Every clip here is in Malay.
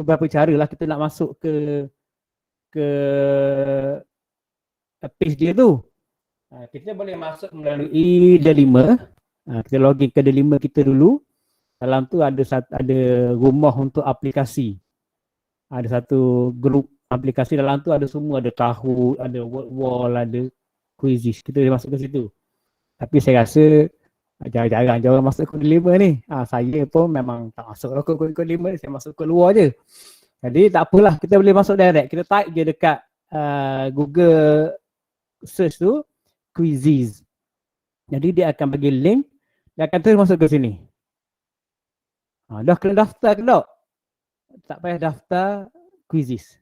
beberapa cara lah kita nak masuk ke page dia tu. Kita boleh masuk melalui D5. Kita login ke D5 kita dulu. Dalam tu ada rumah untuk aplikasi. Ada satu grup aplikasi, dalam tu ada semua, ada Kahoot, ada Wordwall, ada Quizizz. Kita boleh masuk ke situ. Tapi saya rasa jarang-jarang je orang masuk kod 5 ni. Saya pun memang tak masuk lah kod 5, saya masuk kod luar je. Jadi tak apalah, kita boleh masuk direct. Kita type je dekat Google search tu, Quizizz. Jadi dia akan bagi link, dia akan terus masuk ke sini. Dah kena daftar ke tak? Tak payah daftar Quizizz.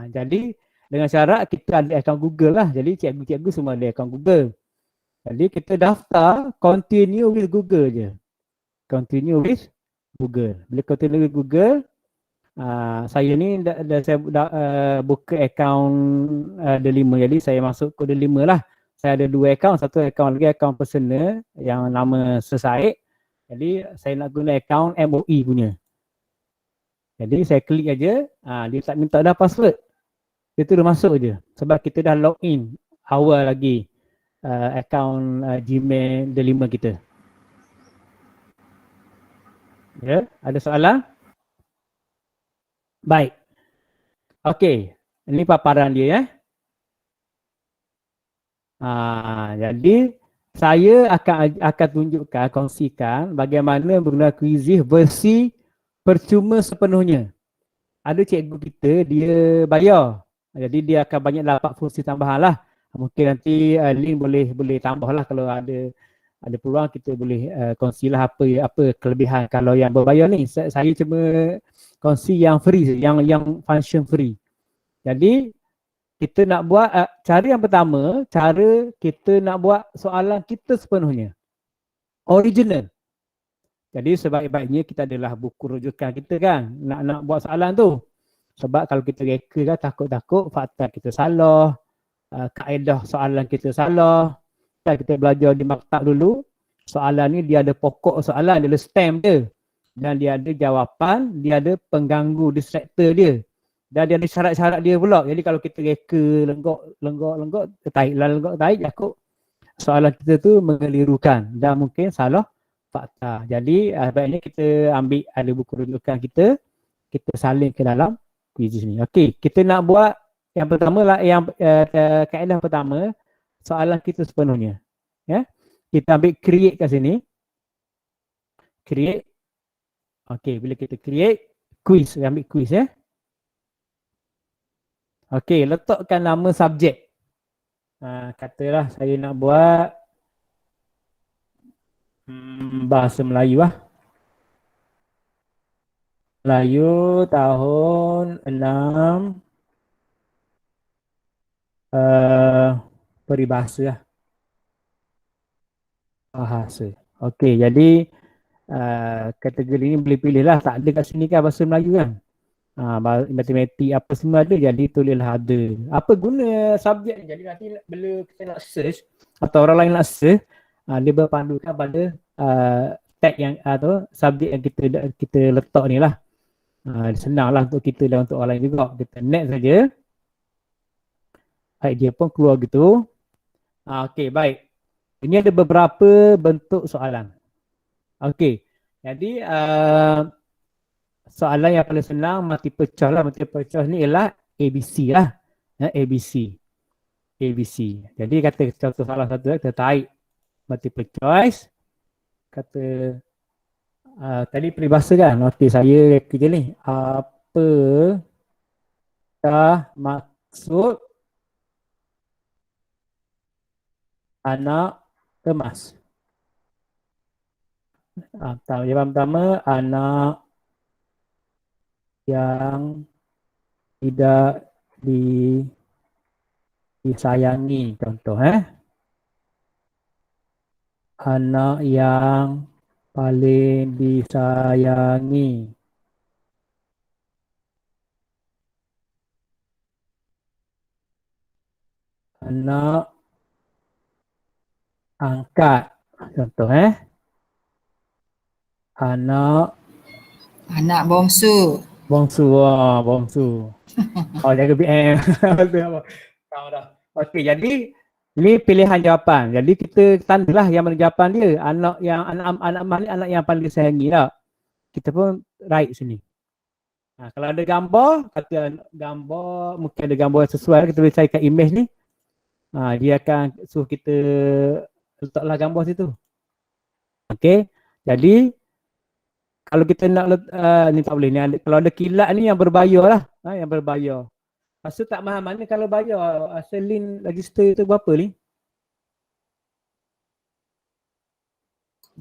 Jadi dengan syarat kita ada akaun Google lah. Jadi cikgu-cikgu semua ada akaun Google. Jadi kita daftar continue with Google je. Continue with Google. Bila continue with Google, saya ni saya buka akaun D5. Jadi saya masuk ke D5 lah. Saya ada 2 akaun. Satu akaun lagi, akaun personal yang nama Sesaik. Jadi saya nak guna akaun MOE punya. Jadi saya klik aja, dia tak minta dah password. Dia tu dah masuk je. Sebab kita dah login awal lagi akaun Gmail D5 kita. Ya, ada soalan? Baik. Okey, ini paparan dia ya. Jadi saya akan tunjukkan, kongsikan bagaimana menggunakan Quizizz versi percuma sepenuhnya. Ada cikgu kita, dia bayar. Jadi dia akan banyak dapat fungsi tambahan lah. Mungkin nanti link boleh tambah lah kalau ada peluang, kita boleh kongsilah apa kelebihan kalau yang berbayar ni. Saya cuma kongsi yang free, yang function free. Jadi kita nak buat cara yang pertama, cara kita nak buat soalan kita sepenuhnya. Original. Jadi sebaik-baiknya kita adalah buku rujukan kita kan, nak buat soalan tu. Sebab kalau kita reka kan takut-takut fakta kita salah, kaedah soalan kita salah. Kita belajar di maktab dulu, soalan ni dia ada pokok soalan, dia ada stem dia. Dan dia ada jawapan, dia ada pengganggu distractor dia. Dan dia ada syarat-syarat dia pula. Jadi kalau kita reka lenggok, tarik, takut soalan kita tu mengelirukan dan mungkin salah fakta. Jadi sebaiknya kita ambil ada buku rujukan kita salin ke dalam Quizizz ni. Okey, kita nak buat yang pertama lah, yang kaedah pertama, soalan kita sepenuhnya. Ya. Kita ambil create kat sini. Create. Okey, bila kita create quiz, ambil quiz ya. Okey, letakkan nama subjek. Katalah saya nak buat bahasa Melayu lah. Melayu tahun 6 peribahasa lah. Bahasa. Okey, jadi kategori ni boleh pilih lah. Tak ada kat sini kan bahasa Melayu kan. Matematik apa semua ada, jadi tulislah ada. Apa guna subjek ni? Jadi nanti bila kita nak search atau orang lain nak search, dia berpandukan pada tag yang atau subjek yang kita letak ni lah. Senang lah untuk kita dan untuk orang lain juga. Kita next saja. Baik, dia pun keluar gitu. Okey, baik. Ini ada beberapa bentuk soalan. Okey, jadi soalan yang paling senang multiple choice lah. Multiple choice ni ialah ABC lah. ABC. Jadi kata contoh salah satu, kita tarik multiple choice. Kata tadi peribahasa kan. Okey, saya kerja ni. Apakah maksud anak emas? Jawapan pertama, anak yang tidak disayangi, contoh anak yang paling disayangi. Anak angkat, contoh anak bongsu. Bongsu, bongsu. Oh, jaga BM. Tahu dah. Okey, jadi ni pilihan jawapan. Jadi kita tandalah yang mana jawapan dia. Anak mana anak yang paling disayangi lah. Kita pun right sini. Kalau ada gambar, kata gambar, mungkin ada gambar yang sesuai, kita boleh carikan image ni. Dia akan suruh kita letaklah gambar situ. Okey. Jadi kalau kita nak ni tak boleh ni kalau ada kilat ni yang berbayar lah, yang berbayar. Masa tak mahal mana kalau bayar selin register tu berapa ni?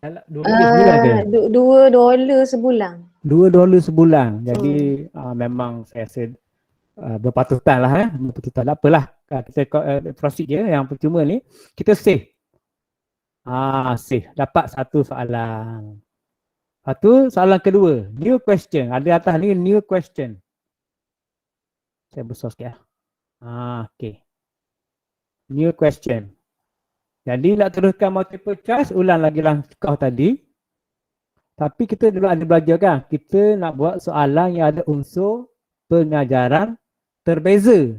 $2 sebulan ke? $2 sebulan. $2 sebulan. Jadi memang saya rasa berpatutan lah berpatutan. Tak apalah. Kita proceed je yang percuma ni. Kita save. Save. Dapat satu soalan. Satu soalan kedua. New question. Ada atas ni new question. Saya besar sikit lah. Okay. New question. Jadi nak teruskan multiple choice, ulang lagi langkah tadi. Tapi kita dulu ada belajar kan, kita nak buat soalan yang ada unsur pengajaran terbeza.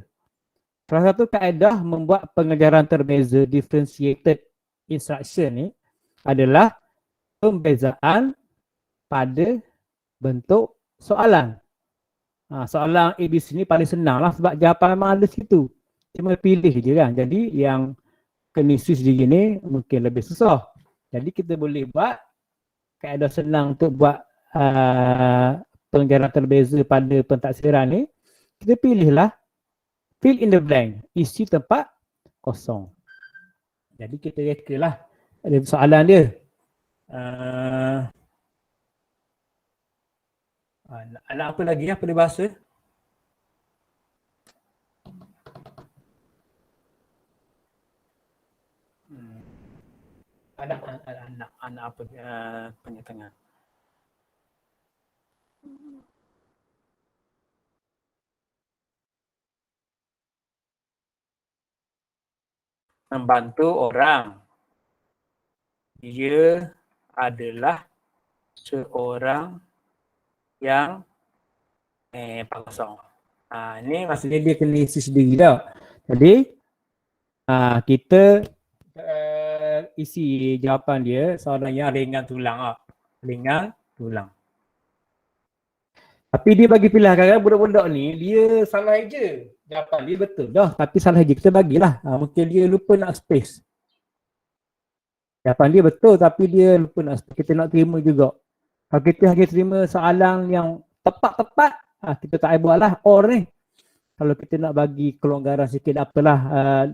Salah satu kaedah membuat pengajaran terbeza, differentiated instruction ni adalah pembezaan pada bentuk soalan. Soalan ABC ni paling senang lah sebab jawapan memang ada situ. Cuma pilih je kan. Jadi yang kenisis di gini mungkin lebih susah. Jadi kita boleh buat kaedah senang untuk buat pengajaran terbeza pada pentaksiran ni. Kita pilihlah fill in the blank, isi tempat kosong. Jadi kita rekalah ada soalan dia. Anak apa lagi apa dia bahasa? Anak apa penyetangan? Membantu orang. Dia adalah seorang yang kosong. Ini maksudnya dia kena isi sendiri tau. Jadi kita isi jawapan dia soalan yang ringan tulang. Ringan tulang. Tapi dia bagi pilihan kadang-kadang budak-budak ni dia salah je. Jawapan dia betul dah tapi salah je. Kita bagilah. Mungkin dia lupa nak space. Jawapan dia betul tapi dia lupa nak space. Kita nak terima juga. Kalau kita hanya terima soalan yang tepat-tepat, kita tak payah buat lah or ni. Kalau kita nak bagi kelonggaran sikit apalah,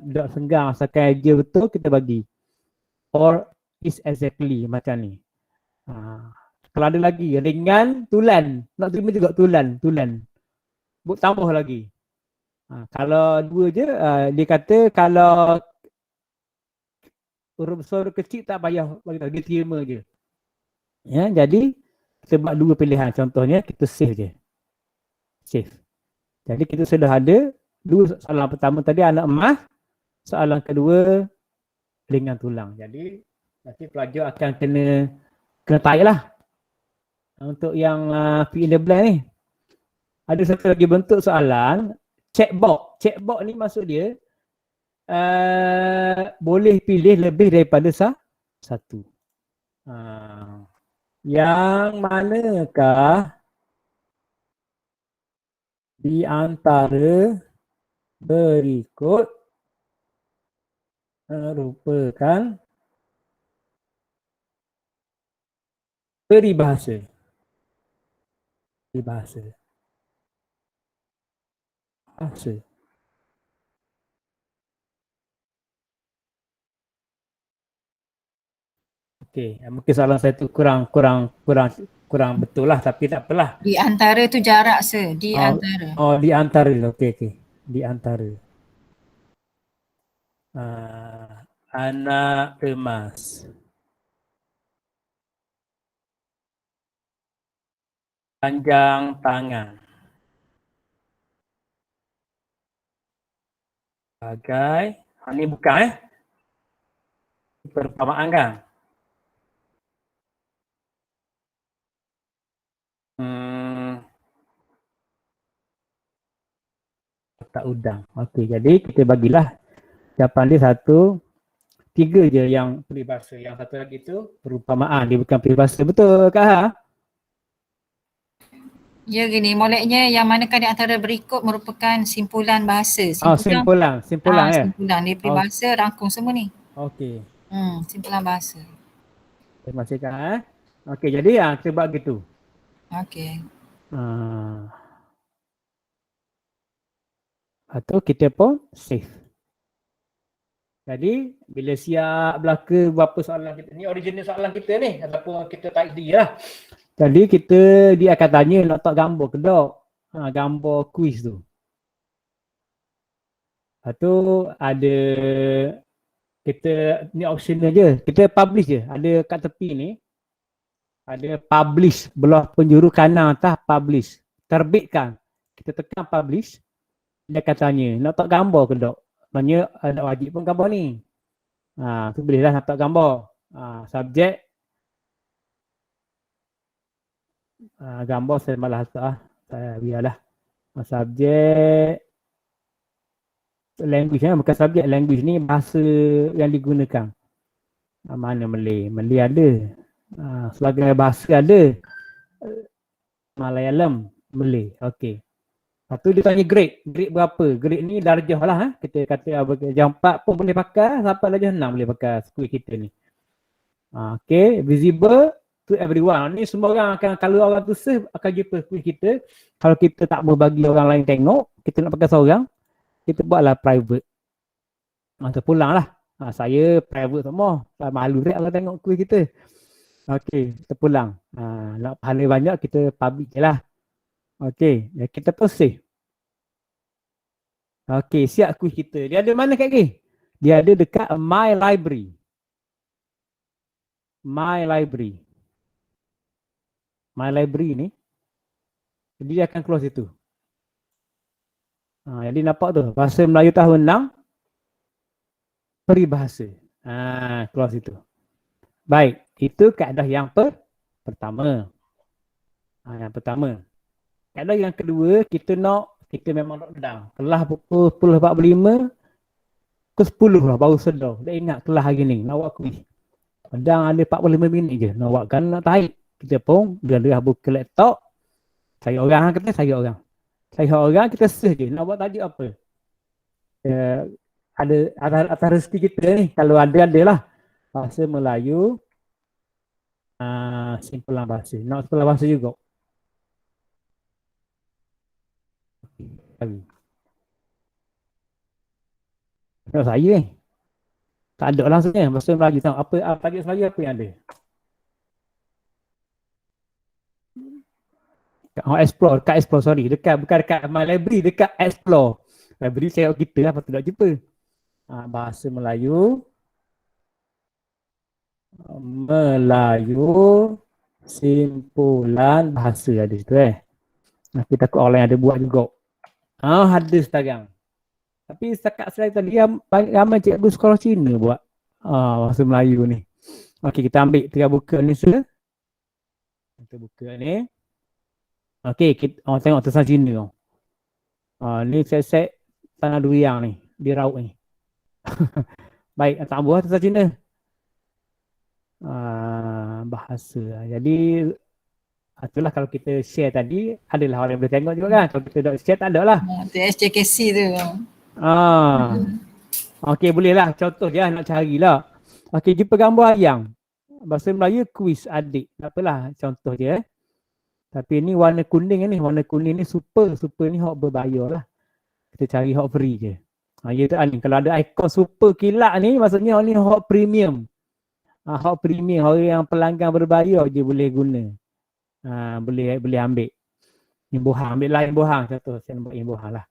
tak senggang asalkan je betul kita bagi. Or is exactly macam ni. Kalau ada lagi ringan tulan, nak terima juga tulan. Tambah lagi. Kalau dua je, dia kata kalau huruf besar kecil tak payah bagi tahu, dia terima je. Ya, jadi kita buat dua pilihan. Contohnya kita save je. Save. Jadi kita sudah ada dua soalan pertama tadi anak emas, soalan kedua ringan tulang. Jadi nanti pelajar akan kena type lah. Untuk yang fill in the blank ni. Ada satu lagi bentuk soalan, checkbox. Checkbox ni maksud dia boleh pilih lebih daripada satu. Yang manakah di antara berikut merupakan peribahasa. Bahasa. Okey, mungkin soalan saya tu kurang betul lah tapi tak apalah. Di antara tu jarak di antara. Di antara. Okey. Di antara. Anak emas. Panjang tangan. Bagai, ini bukan perumpamaan kan? Tak udang. Okey, jadi kita bagilah jawapan dia 1, 3 je yang peribahasa. Yang satu lagi tu perumpamaan, dia bukan peribahasa. Betul Kak Ha? Ya gini, moleknya yang manakah di antara berikut merupakan simpulan bahasa. Oh, simpulan Simpulan dia Oh, peribahasa rangkum semua ni. okey. Simpulan bahasa. Terima kasih Kak Ha. Okey, jadi kita buat gitu. Okey. Atau kita pun save. Jadi bila siap belaka berapa soalan kita ni, original soalan kita ni ataupun kita type dia lah. Jadi dia akan tanya nak tak gambar ke tak? Gambar quiz tu. Lepas tu ada kita ni optional je. Kita publish je. Ada kat tepi ni ada publish belah penjuru kanan atas publish. Terbitkan. Kita tekan publish. Dia akan tanya nak tak gambar ke tak? Maksudnya nak wajib pun gambar ni. Tu bolehlah nak tak gambar. Subjek. Gambar saya malah letak saya biarlah. Subjek. Language bukan subjek. Language ni bahasa yang digunakan. Mana Malay? Malay ada. Sebagai bahasa ada. Malayalam. Malay. Okey. Lepas tu dia tanya grade. Grade berapa? Grade ni darjah lah. Kita kata darjah 4 pun boleh pakai. Sampai darjah 6 boleh pakai quiz kita ni. Okay. Visible to everyone. Ni semua orang akan, kalau orang tu save akan jumpa quiz kita. Kalau kita tak mau bagi orang lain tengok, kita nak pakai seorang, kita buatlah private. Terpulang lah. Saya private semua. Malu tak orang tengok quiz kita. Okay. Terpulang. Nak pahala banyak kita public je lah. Okay. Kita pun save. Okay. Siap quiz kita. Dia ada mana Kak Gay? Dia ada dekat My Library. My Library. My Library ni. Jadi dia akan close itu. Jadi nampak tu. Bahasa Melayu tahun 6. Peribahasa. Close itu. Baik. Itu kaedah yang pertama. Yang pertama. Kaedah yang kedua, kita memang lockdown. Kelas pukul 10.45 ke 10 lah baru sedar. Dah ingat kelas hari ni. Nak buat quiz. Sedang ada 45 minit je. Nak buat kan nak tarik. Kita pun dia buka laptop. Saya orang kata saya orang. Saya orang kita search je. Nak buat tajuk apa. Ada atas rezeki kita ni. Kalau ada lah. Bahasa Melayu. Simpulan bahasa. Nak simpulan bahasa juga. Tengok saya ni. Tak ada langsungnya. Bahasa Melayu. Tengok apa tajuk Melayu apa yang ada. Dekat explore sorry. Bukan dekat My Library. Dekat explore. Library saya kita lah. Lepas tu nak jumpa. Bahasa Melayu. Melayu. Simpulan bahasa ada situ Kita takut orang lain ada buat juga. Ada sekarang. Tapi setakat saya tadi ramai cikgu sekolah Cina buat bahasa Melayu ni. Okey, kita ambil, kita buka ni sudah. Kita buka ni. Okey, kita tengok tulisan Cina. Ni saya set tanah duriang ni, di raut ni. Baik, tak buat tulisan Cina. Bahasa. Jadi itulah kalau kita share tadi, adalah orang yang boleh tengok juga kan. Kalau kita tak share tak ada lah. Tu SJKC tu. Okey, boleh lah. Contoh dia nak carilah. Okey, jumpa gambar ayam. Bahasa Melayu quiz adik. Tak apalah, contoh je. Tapi ni warna kuning ni. Warna kuning ni super. Super ni hok berbayar lah. Kita cari hok free je. Ya tu ni. Kalau ada ikon super kilat ni, maksudnya ni hok premium. Hok premium. Orang yang pelanggan berbayar je boleh guna. Boleh ambil. Imbuhan. Ambil lah imbuhan. Contoh saya nak buat imbuhan lah.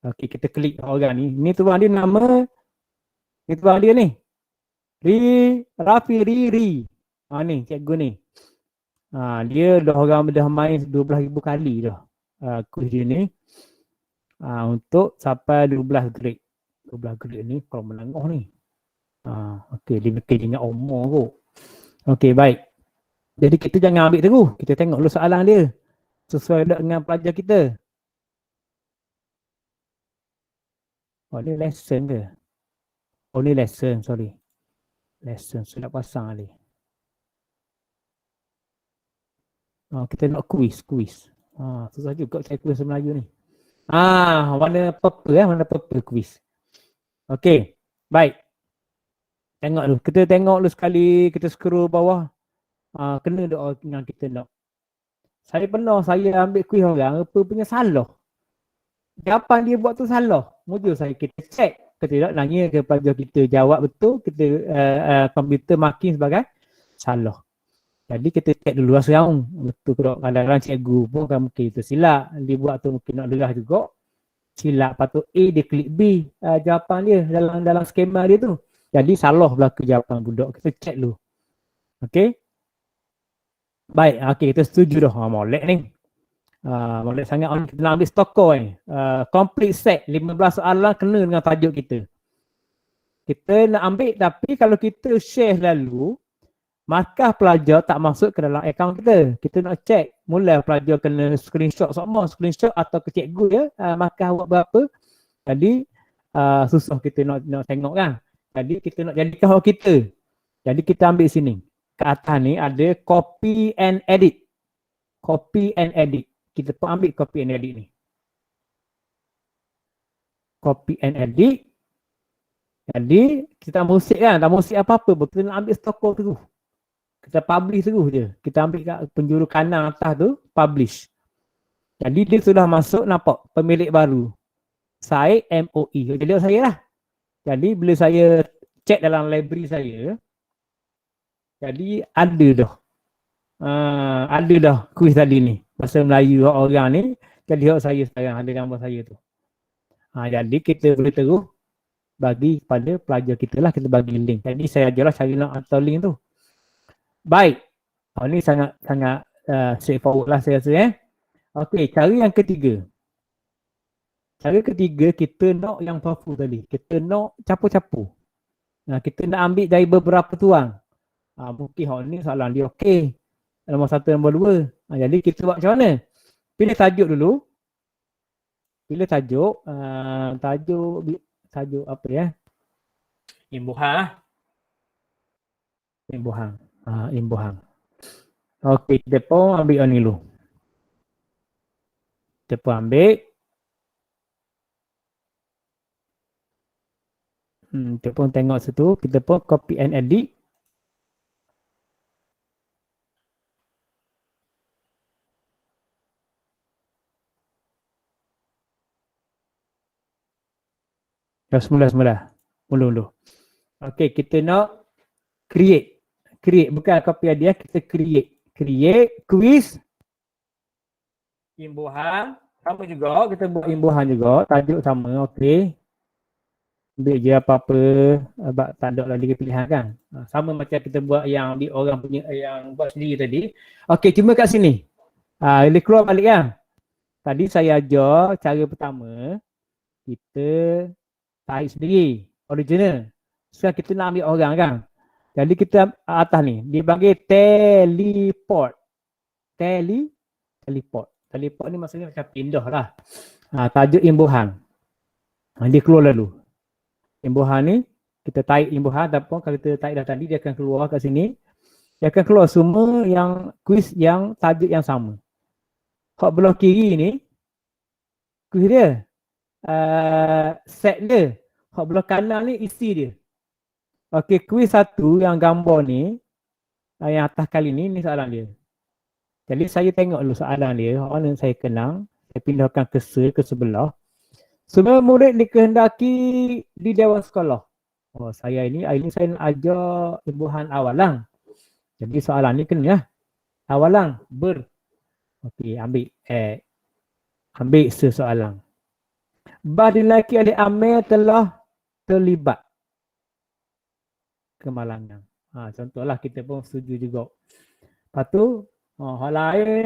Okey, kita klik orang ni. Ni tuan dia nama. Ni tuan dia ni. Rafi Riri. Ni cikgu ni. Dia dah main 12,000 kali dah. Quiz dia ni. Untuk sampai 12 grade. 12 grade ni kalau menengah ni. Okey, dia ingat umur kot. Okey, baik. Jadi kita jangan ambil terus. Kita tengok dulu soalan dia. Sesuai dengan pelajar kita. Oh, ni lesson ke? Oh, ni lesson, sorry. Lesson, saya nak pasang ni. Oh, kita nak quiz. Susah juga saya quiz Melayu ni. Warna purple warna purple quiz. Okey, baik. Tengok dulu. Kita tengok dulu sekali, kita scroll bawah. Kena doa dengan kita nak. Saya pernah saya ambil quiz orang, apa punya salah. Jawapan dia buat tu salah. Mujur saya, kita check. Kita tidak nanya kepada kita jawab betul, kita komputer marking sebagai salah. Jadi kita check dulu sekarang. Betul ke tak? Kadang-kadang cikgu pun kan mungkin itu silap. Dia buat tu mungkin nak derah juga. Silap. Patut A dia klik B. Jawapan dia dalam skema dia tu. Jadi salah berlaku jawapan budak. Kita check dulu. Okey. Baik. Okey, kita setuju dah. Molek ni. Molek sangat orang kita nak ambil stokor ni. Complete set 15 soalan kena dengan tajuk kita. Kita nak ambil tapi kalau kita share lalu markah pelajar tak masuk ke dalam akaun kita. Kita nak check. Mula pelajar kena screenshot semua. Screenshot atau ke cikgu ya. Markah awak berapa. Jadi susah kita nak tengok kan. Jadi kita nak jadikan hak kita. Jadi kita ambil sini. Ke atas ni ada copy and edit. Copy and edit. Kita pun ambil copy and edit ni. Copy and edit. Jadi kita musik kan. Tak musik apa-apa. Kita nak ambil stokor terus. Kita publish terus je. Kita ambil kat penjuru kanan atas tu, publish. Jadi dia sudah masuk, nampak pemilik baru. Syed MOE. Jadi saya lah. Jadi bila saya check dalam library saya, jadi ada dah. Ada dah kuis tadi ni. Bahasa Melayu orang ni, jadi hak saya sekarang, ada gambar saya tu. Jadi kita boleh terus bagi kepada pelajar kita lah, kita bagi link. Jadi saya ajarlah cara nak hantar link tu. Baik. Ini sangat straightforward lah saya rasa. Okey, cara yang ketiga. Cara ketiga kita nak yang powerful tadi. Kita nak capu-capu. Kita nak ambil dari beberapa tuang. Mungkin hal ni soalan dia okey. Nombor 1, nombor 2. Jadi kita buat macam mana? Pilih tajuk dulu. Pilih tajuk. Tajuk apa ya? Imbuhan. Imbuhan. Okey, kita pun ambil ni dulu. Kita pun ambil. Kita pun tengok situ. Kita pun copy and edit. Semula. Mula. Okey, kita nak create, bukan copy idea, kita create quiz imbuhan. Sama juga, kita buat imbuhan juga, tajuk sama. Okey, ambil je apa-apa, tak ada lagi pilihan kan. Sama macam kita buat yang di orang punya, yang buat sendiri tadi. Okey, cuma kat sini dia keluar balik kan. Tadi saya ajar cara pertama, kita tarik sendiri, original. Sekarang kita nak ambil orang kan. Jadi kita atas ni, dia panggil teleport. Teleport ni maksudnya macam pindah lah. Tajuk imbuhan. Dia keluar lalu. Imbuhan ni, kita tarik imbuhan ataupun kalau kita tarik dah tadi, dia akan keluar kat sini. Dia akan keluar semua yang quiz yang tajuk yang sama. Hak belah kiri ni, quiz dia. Set dia. Hak belah kanan ni isi dia. Okey, kuis 1 yang gambar ni, yang atas kali ni soalan dia. Jadi saya tengok dulu soalan dia, mana saya kenang, saya pindahkan cursor ke sebelah. Semua murid dikehendaki di dewan sekolah. Saya ini saya nak ajar imbuhan awalang. Jadi soalan ni kena awalang, Okey, ambil sesoalan. Badilaki oleh Amir telah terlibat kemalangan. Contohlah kita pun setuju juga. Lepas tu, hal lain,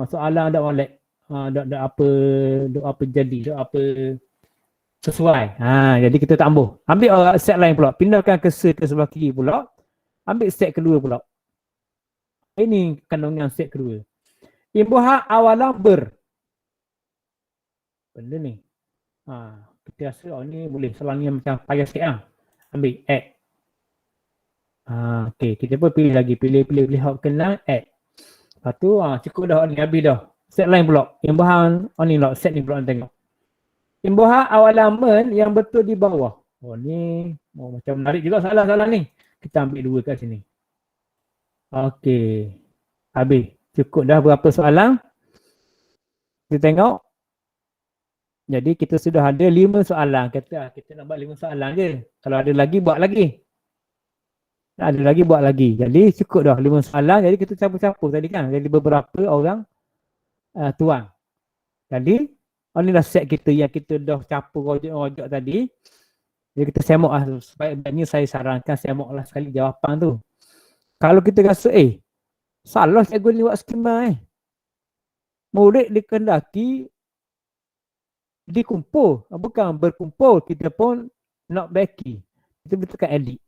soalan tak molek. Tak apa jadi, tak apa sesuai. Jadi kita tambah. Ambil set lain pula. Pindahkan cursor ke sebelah kiri pula. Ambil set kedua pula. Ini kandungan set kedua. Imbuhan awalan benda ni. Kita rasa ni boleh soalan ni macam payah sikit lah. Ambil add. Okay, kita pun pilih lagi. Pilih hak kenal add. Lepas tu cukup dah ni, habis dah. Set lain pula. Yang bahan ni pula, set ni pula tengok. Yang bahan awal laman yang betul di bawah. Ni macam menarik juga soalan-soalan ni. Kita ambil dua kat sini. Okay. Habis. Cukup dah berapa soalan. Kita tengok. Jadi kita sudah ada 5 soalan. Kata kita nak buat 5 soalan je. Kalau ada lagi, buat lagi. Ada lagi, buat lagi. Jadi cukup dah 5 soalan. Jadi kita campur-campur tadi kan. Jadi beberapa orang tuan. Jadi ni dah set kita yang kita dah campur rojak tadi. Jadi kita semok lah. Sebaiknya saya sarankan semok lah sekali jawapan tu. Kalau kita rasa salah cikgu ni buat skema murid dikendaki dikumpul, bukan berkumpul. Kita pun nak baki. Kita boleh tekan edit.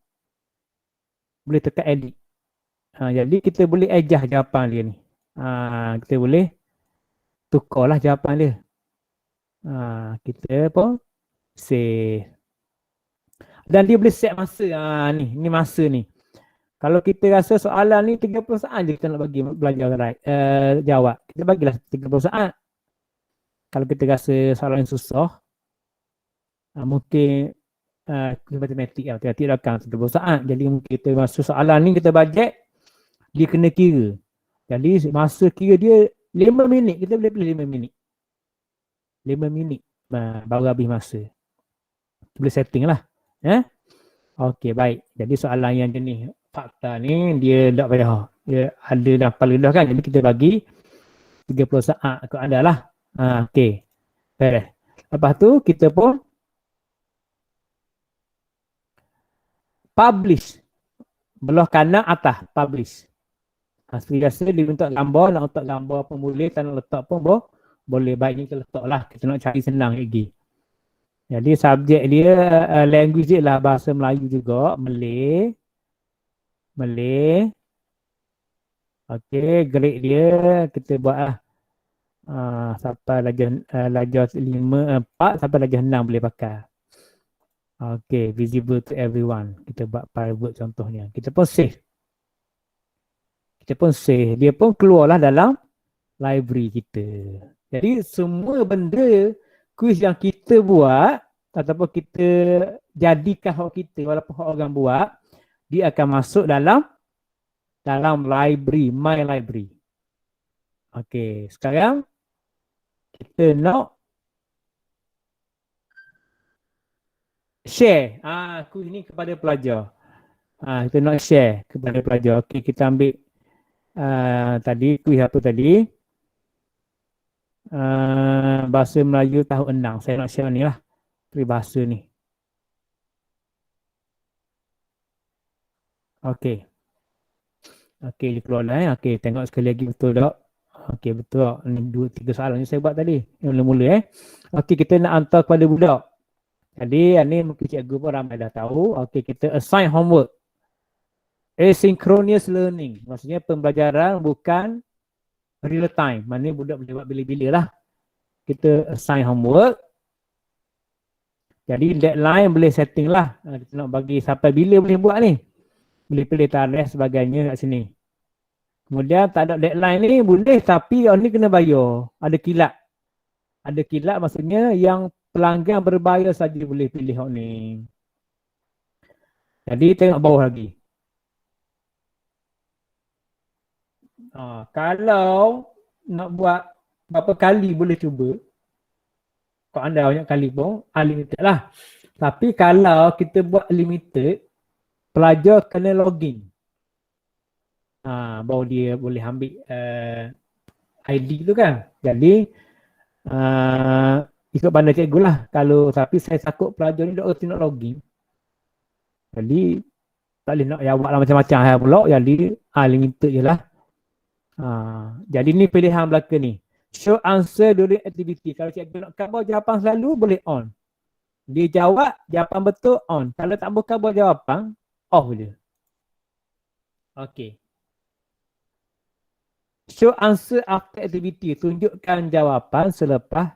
Boleh tekan edit. Jadi kita boleh adjust jawapan dia ni. Kita boleh tukarlah jawapan dia. Kita pun save. Dan dia boleh set masa. Ni masa ni. Kalau kita rasa soalan ni 30 saat je kita nak bagi belajar jawab. Kita bagilah 30 saat. Kalau kita rasa soalan yang susah, mungkin matematik lah. Tidak akan 30 saat. Jadi mungkin kita masuk soalan ni kita bajet, dia kena kira. Jadi masa kira dia 5 minit. Kita boleh pilih 5 minit. 5 minit baru habis masa. Kita boleh setting lah. Okey, baik. Jadi soalan yang jenis fakta ni dia tak payah. Dia ada dah paling dah kan. Jadi kita bagi 30 saat ke anda lah. Okey. Beres. Lepas tu kita pun publish. Belah kanan atas publish. Biasa dia letak gambar, nak letak gambar pun boleh, tak nak letak pun boleh. Baiknya kita letak lah. Kita nak cari senang lagi. Jadi subjek dia language dia lah bahasa Melayu juga. Malay. Okey, grade dia kita buat lah. Sampai darjah 4 sampai darjah 6 boleh pakai. Okey, visible to everyone. Kita buat private contohnya. Kita pun save. Dia pun keluarlah dalam library kita. Jadi semua benda kuis yang kita buat ataupun kita jadikan hak kita walaupun hak orang buat, dia akan masuk dalam library, my library. Okey, sekarang kita nak share kuis ni kepada pelajar. Kita nak share kepada pelajar. Okey, kita ambil tadi kuis apa tadi? Bahasa Melayu tahun 6. Saya nak share ni lah. Peribahasa ni. Okey. Okey, dia keluar dah. Okey, tengok sekali lagi betul tak? Okey, betul. Ni 2-3 soalan ni saya buat tadi. Yang mula-mula Okey, kita nak hantar kepada budak. Jadi, ni mungkin cikgu pun ramai dah tahu. Okey, kita assign homework. Asynchronous learning. Maksudnya pembelajaran bukan real time. Maknanya budak boleh buat bila-bila lah. Kita assign homework. Jadi deadline boleh setting lah. Kita nak bagi sampai bila boleh buat ni. Boleh pilih tarikh sebagainya kat sini. Kemudian tak ada deadline ni boleh tapi ni kena bayar. Ada kilat. Ada kilat maksudnya yang pelanggan berbayar saja boleh pilih hak ni. Jadi tengok bawah lagi. Kalau nak buat berapa kali boleh cuba. Kalau anda banyak kali pun unlimited lah. Tapi kalau kita buat limited, pelajar kena login. Baru dia boleh ambil ID tu kan. Jadi ikut pandai cikgu lah. Tapi saya takut pelajar ni tak nak login. Jadi tak boleh nak jawab lah macam-macam pula. Jadi limited je lah. Jadi ni pilihan belakang ni. Show answer during activity. Kalau cikgu nak cover jawapan selalu boleh on. Dia jawab jawapan betul on. Kalau tak mau cover jawapan off je. Okey. Show answer after activity. Tunjukkan jawapan selepas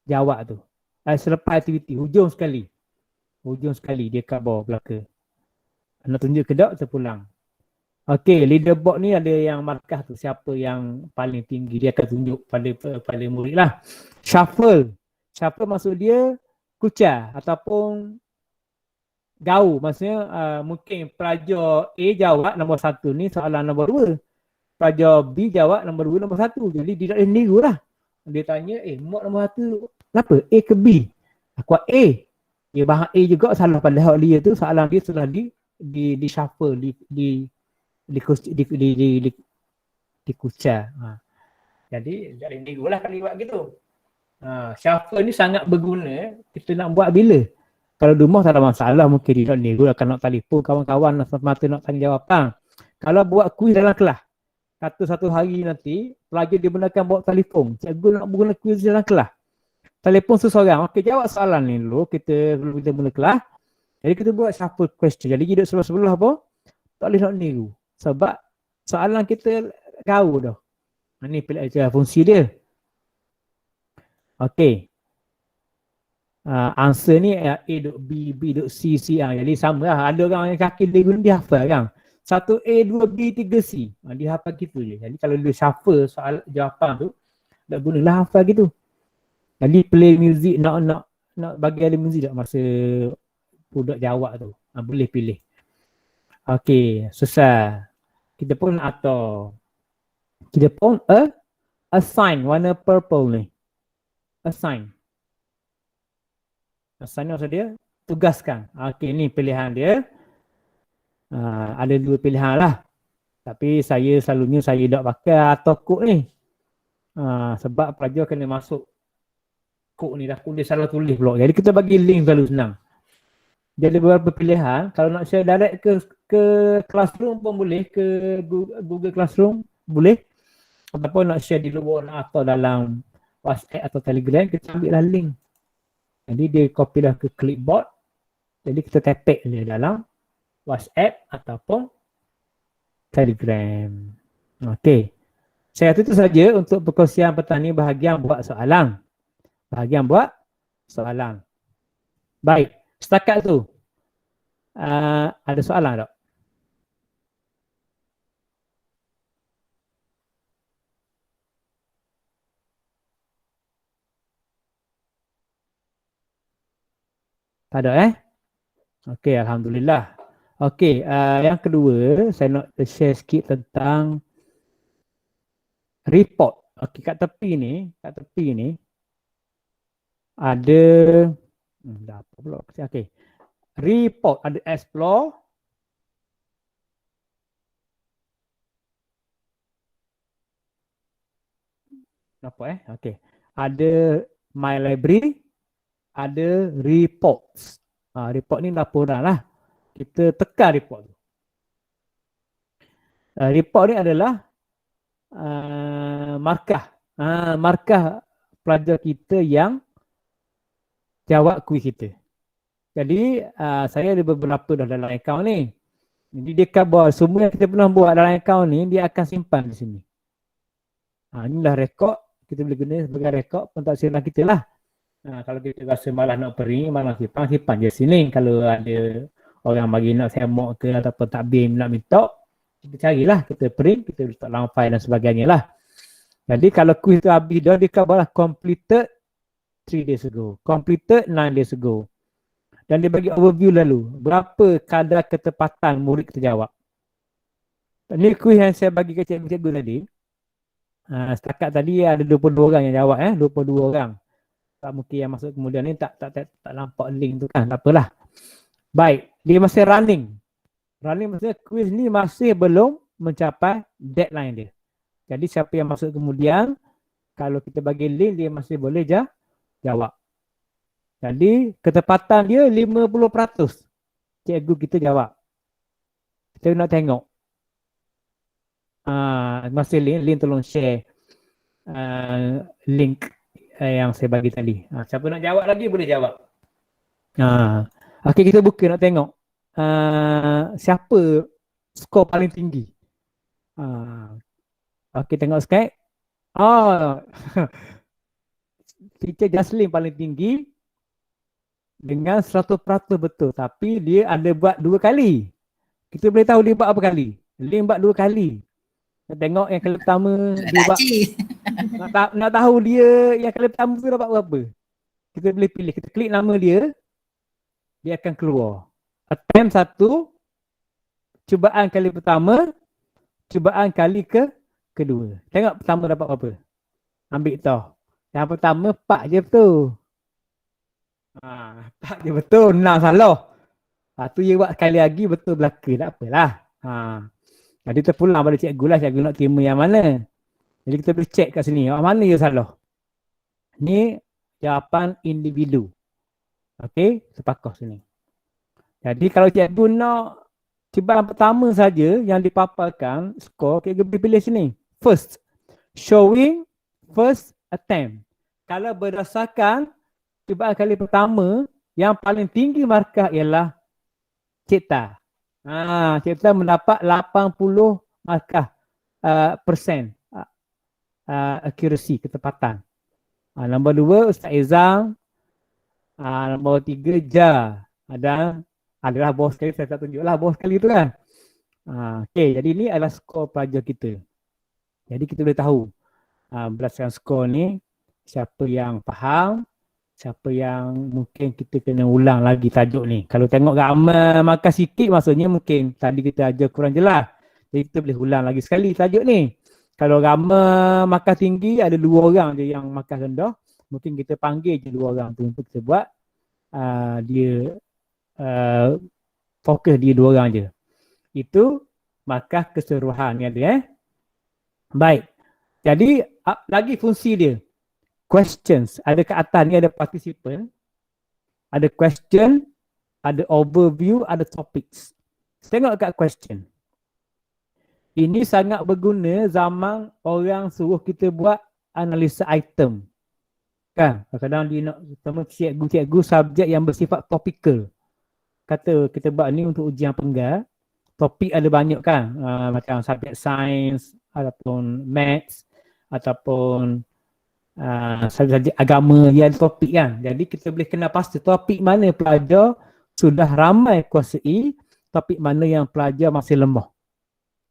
jawab tu. selepas aktiviti, hujung sekali dia kat bawah belaka. Nak tunjuk ke tak, terpulang. Okey, leaderboard ni ada yang markah tu, siapa yang paling tinggi dia akan tunjuk pada murid lah. Shuffle maksud dia kucar ataupun gaul, maksudnya mungkin pelajar A jawab nombor 1 ni soalan nombor 2, pelajar B jawab nombor 2 nombor 1, jadi dia tak boleh niru lah. Dia tanya, mak nombor 1 kenapa? A ke B? Aku A. Dia bahang A juga salah, padahal dia tu soalan dia sudah di shuffle, di kucar. Jadi tak boleh niru lah kalau buat gitu. Shuffle ni sangat berguna kita nak buat bila? Kalau di rumah tak ada masalah, mungkin dia nak niru, akan nak telefon kawan-kawan semata nak tanya jawapan. Kalau buat kuis dalam kelas, kata satu hari nanti pelajar digunakan bawa telefon, cikgu nak guna kuis dalam kelas, telefon seseorang, okey jawab soalan ni dulu, kita mula kelas. Jadi kita buat shuffle question, jadi duduk sebelah-sebelah apa, tak boleh nak niru sebab soalan kita gaul dah. Ni fungsi dia. Okey. Answer ni A duk B, B duk C, C. Jadi sama lah. Ada orang yang kaki dia guna, dia hafal kan. 1A, 2B, 3C. Dia hafal gitu je. Jadi kalau dia shuffle soal jawapan tu, tak gunalah hafal gitu. Jadi play music, nak bagi ada music tak masa budak jawab tu. Boleh pilih. Okey, susah. Kita pun atau kita pun assign warna purple ni. Assign maksud dia tugaskan. Okey, ni pilihan dia. Ada 2 pilihan lah. Tapi selalunya saya tak pakai atau kod ni. Sebab pelajar kena masuk kod ni dah, dia salah tulis pula. Jadi kita bagi link selalu senang. Jadi beberapa pilihan. Kalau nak share direct ke Classroom pun boleh, ke Google Classroom boleh. Ataupun nak share di luar atau dalam WhatsApp atau Telegram, kita ambil lah link. Jadi dia copy dah ke clipboard. Jadi kita tap dia dalam WhatsApp ataupun Telegram. Okey. Saya itu saja untuk perkongsian petang ni, bahagian buat soalan. Baik, setakat tu. Ada soalan tak? Tak ada Okey, alhamdulillah. Okey, yang kedua saya nak share sikit tentang report. Okey, kat tepi ni ada dah apa pula. Okey. Report ada explore, apa okey. Ada my library, ada reports. Report ni laporan lah. Kita tekan report tu. Report ni adalah markah pelajar kita yang jawab kuis kita. Jadi saya ada beberapa dah dalam akaun ni. Jadi dia cover semua yang kita pernah buat dalam akaun ni, dia akan simpan di sini. Inilah rekod, kita boleh guna sebagai rekod pentaksiran kita lah. Kalau kita rasa malas nak print, malas simpan je sini. Kalau ada orang bagi nak semok ke ataupun takbir nak minta, kita carilah, kita print, kita letak dalam file dan sebagainya lah. Jadi kalau kuis tu habis dah, dia cover lah completed 3 days ago, completed 9 days ago. Dan dia bagi overview lalu, berapa kadar ketepatan murid kita jawab. Ini kuis yang saya bagi ke cikgu-cikgu tadi. Setakat tadi ada 22 orang yang jawab 22 orang. Tak mungkin yang masuk kemudian ni tak nampak link tu kan, tak apalah. Baik, dia masih running. Running maksudnya kuis ni masih belum mencapai deadline dia. Jadi siapa yang masuk kemudian, kalau kita bagi link, dia masih boleh jawab. Jadi ketepatan dia 50%. Cikgu kita jawab. Kita nak tengok. Masih link tolong share link yang saya bagi tadi. Siapa nak jawab lagi boleh jawab. Okey, kita buka nak tengok siapa skor paling tinggi. Okey, tengok Skype. Teacher Jaslyn paling tinggi dengan 100% betul. Tapi dia ada buat 2 kali. Kita boleh tahu dia buat apa kali. Link buat 2 kali. Kita tengok yang kali pertama dia Tak buat, cik. nak tahu dia yang kali pertama tu dapat berapa. Kita boleh pilih, kita klik nama dia, dia akan keluar. Attempt 1, cubaan kali pertama, cubaan kali kedua. Tengok pertama dapat berapa. Ambil tau. Yang pertama 4 je betul. 4 je betul, 6 salah. Tu dia buat sekali lagi betul belaka, tak apalah. Jadi terpulang pada cikgu lah, cikgu nak terima yang mana. Jadi kita boleh check kat sini, mana yang salah. Ni jawapan individu. Okey, sepakat sini. Jadi kalau cikgu nak cubaan pertama saja yang dipaparkan skor, cikgu boleh pilih sini. First, showing first attempt. Kalau berdasarkan cubaan kali pertama, yang paling tinggi markah ialah Cipta. Cipta mendapat 80 markah persen accuracy, ketepatan. Nombor 2 Ustaz Izam. Nombor 3 Ja. Adalah bawah sekali, saya tak tunjuklah bawah sekali tu kan. Okey, jadi ini adalah skor pelajar kita. Jadi kita boleh tahu berdasarkan skor ni siapa yang faham, siapa yang mungkin kita kena ulang lagi tajuk ni. Kalau tengok gambar markah sikit, maksudnya mungkin tadi kita ajar kurang jelas. Jadi kita boleh ulang lagi sekali tajuk ni. Kalau gambar markah tinggi, ada 2 orang je yang markah rendah, mungkin kita panggil je 2 orang tu untuk kita buat dia fokus dia 2 orang je. Itu markah keseluruhan ni ada. Baik. Jadi lagi fungsi dia. Questions. Ada kat atas ni ada participant, ada question, ada overview, ada topics. Tengok kat question. Ini sangat berguna zaman orang suruh kita buat analisa item. Kan? Kadang-kadang dia nak cikgu subjek yang bersifat topikal. Kata kita buat ni untuk ujian penggal. Topik ada banyak kan? Macam subjek sains, ataupun maths, ataupun subjek agama, dia ada topik kan. Jadi kita boleh kenal pasti topik mana pelajar sudah ramai kuasai, topik mana yang pelajar masih lemah.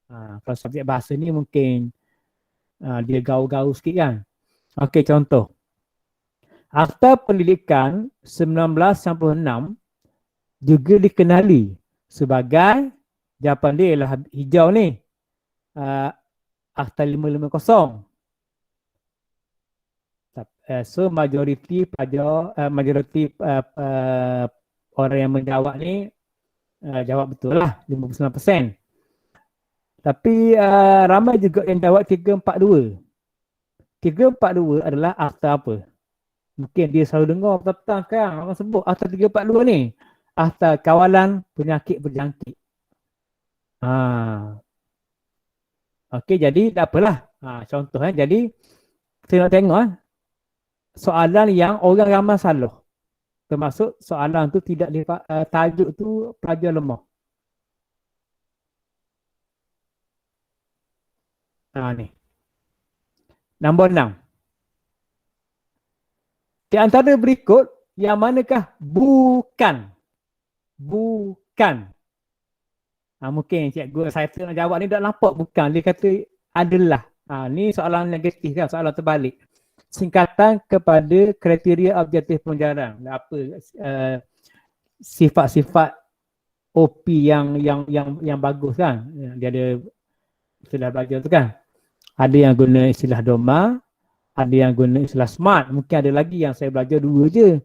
Kalau subjek bahasa ni mungkin dia gaul-gaul sikit kan. Okey, contoh. Akta Pendidikan 1996 juga dikenali sebagai, jawapan dia ialah hijau ni, Akta 550. So majoriti pelajar, orang yang menjawab ni jawab betul lah, 59%. Tapi ramai juga yang jawab 342. 342 adalah akta apa? Mungkin dia selalu dengar petang kan orang sebut akta 342 ni. Akta Kawalan Penyakit Berjangkit. Okey, jadi tak apalah. Contoh jadi kita nak tengok soalan yang orang ramai salah. Termasuk soalan tu tidak tajuk tu pelajar lemah. Ni. Nombor 6. Di antara berikut, yang manakah bukan? Bukan. Mungkin cikgu saya nak jawab ni tak nampak bukan. Dia kata adalah. Ni soalan negatif kan, soalan terbalik. Singkatan kepada kriteria objektif pengajaran. Apa sifat-sifat OP yang bagus kan. Dia ada istilah belajar tu kan. Ada yang guna istilah doma, ada yang guna istilah smart. Mungkin ada lagi yang saya belajar 2 je.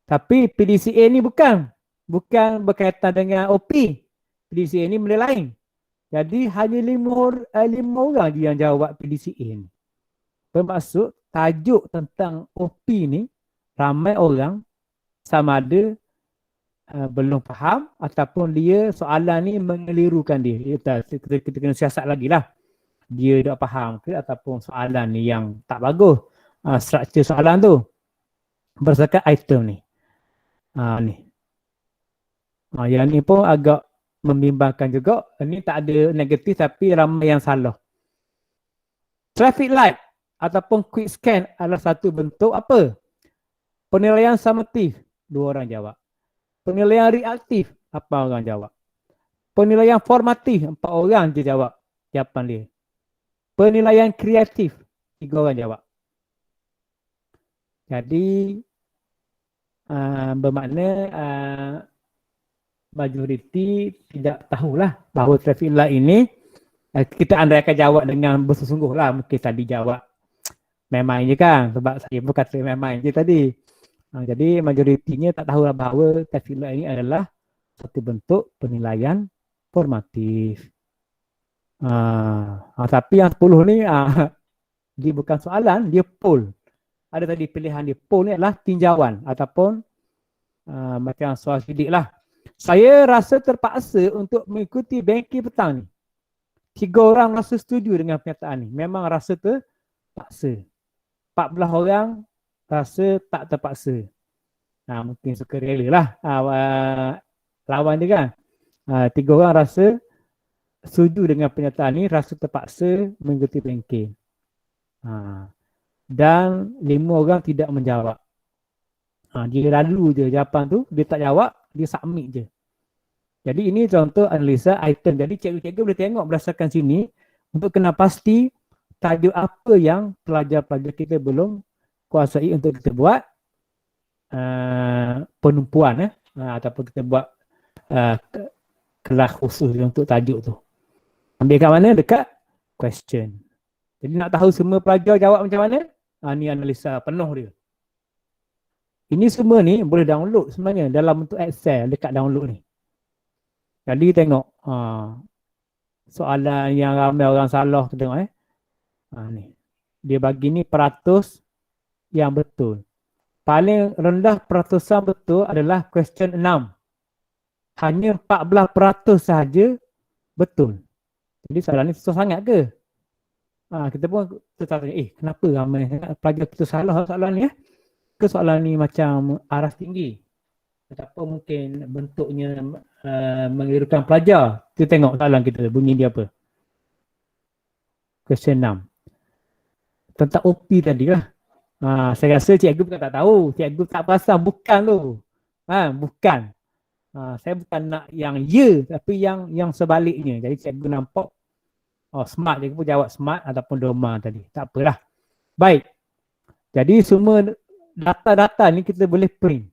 Tapi PDCA ni bukan berkaitan dengan OP. PDCA ni benda lain. Jadi hanya 5 orang je yang jawab PDCA ni. Bermaksud tajuk tentang OP ni ramai orang sama ada belum faham ataupun dia soalan ni mengelirukan dia. Kita kena siasat lagi lah. Dia tak faham ke ataupun soalan ni yang tak bagus. Struktur soalan tu. Berdasarkan item ni. Ni. Yang ni pun agak membimbangkan juga. Ini tak ada negatif tapi ramai yang salah. Traffic light ataupun quick scan adalah satu bentuk apa? Penilaian summatif 2 orang jawab. Penilaian reaktif, 8 orang jawab. Penilaian formatif, 4 orang je jawab jawapan dia. Penilaian kreatif, 3 orang jawab. Jadi bermakna majoriti tidak tahulah bahawa traffic light ini kita andaikan jawab dengan bersungguh lah. Mungkin tadi jawab memang je kan, sebab saya pun kata memang je tadi. Jadi majoritinya tak tahulah bahawa traffic light ini adalah satu bentuk penilaian formatif. Tapi yang 10 ni dia bukan soalan, dia poll. Ada tadi pilihan dia. Poll ni adalah tinjauan ataupun macam soal sidik lah. Saya rasa terpaksa untuk mengikuti banking petang ni. 3 orang rasa setuju dengan pernyataan ni. Memang rasa terpaksa. 14 orang rasa tak terpaksa. Mungkin suka rela lah lawan dia kan. 3 orang rasa setuju dengan pernyataan ni, rasa terpaksa mengikuti banking. Dan 5 orang tidak menjawab. Dia lalu je jawapan tu, dia tak jawab, dia submit je. Jadi ini contoh analisa item. Jadi cikgu-cikgu boleh tengok berdasarkan sini untuk kena pasti tajuk apa yang pelajar-pelajar kita belum kuasai untuk kita buat penumpuan ataupun kita buat kelas khusus untuk tajuk tu. Ambil kat mana? Dekat question. Jadi nak tahu semua pelajar jawab macam mana? Ni analisa penuh dia. Ini semua ni boleh download sebenarnya dalam bentuk Excel dekat download ni. Jadi tengok soalan yang ramai orang salah tu tengok ni. Dia bagi ni peratus yang betul. Paling rendah peratusan betul adalah question 6. Hanya 14% sahaja betul. Jadi soalan ni susah sangat ke? Kita pun tertanya, kenapa ramai pelajar kita salah soalan ni Ke soalan ni macam aras tinggi? Ataupun mungkin bentuknya mengelirukan pelajar? Kita tengok soalan kita, bunyi dia apa? Question 6. Tentang OP tadi lah. Saya rasa cikgu bukan tak tahu. Cikgu tak perasan, bukan tu. Bukan. Saya bukan nak yang ya, tapi yang sebaliknya. Jadi cikgu nampak smart, cikgu pun jawab smart ataupun doma tadi. Tak apalah. Baik. Jadi semua data-data ni kita boleh print.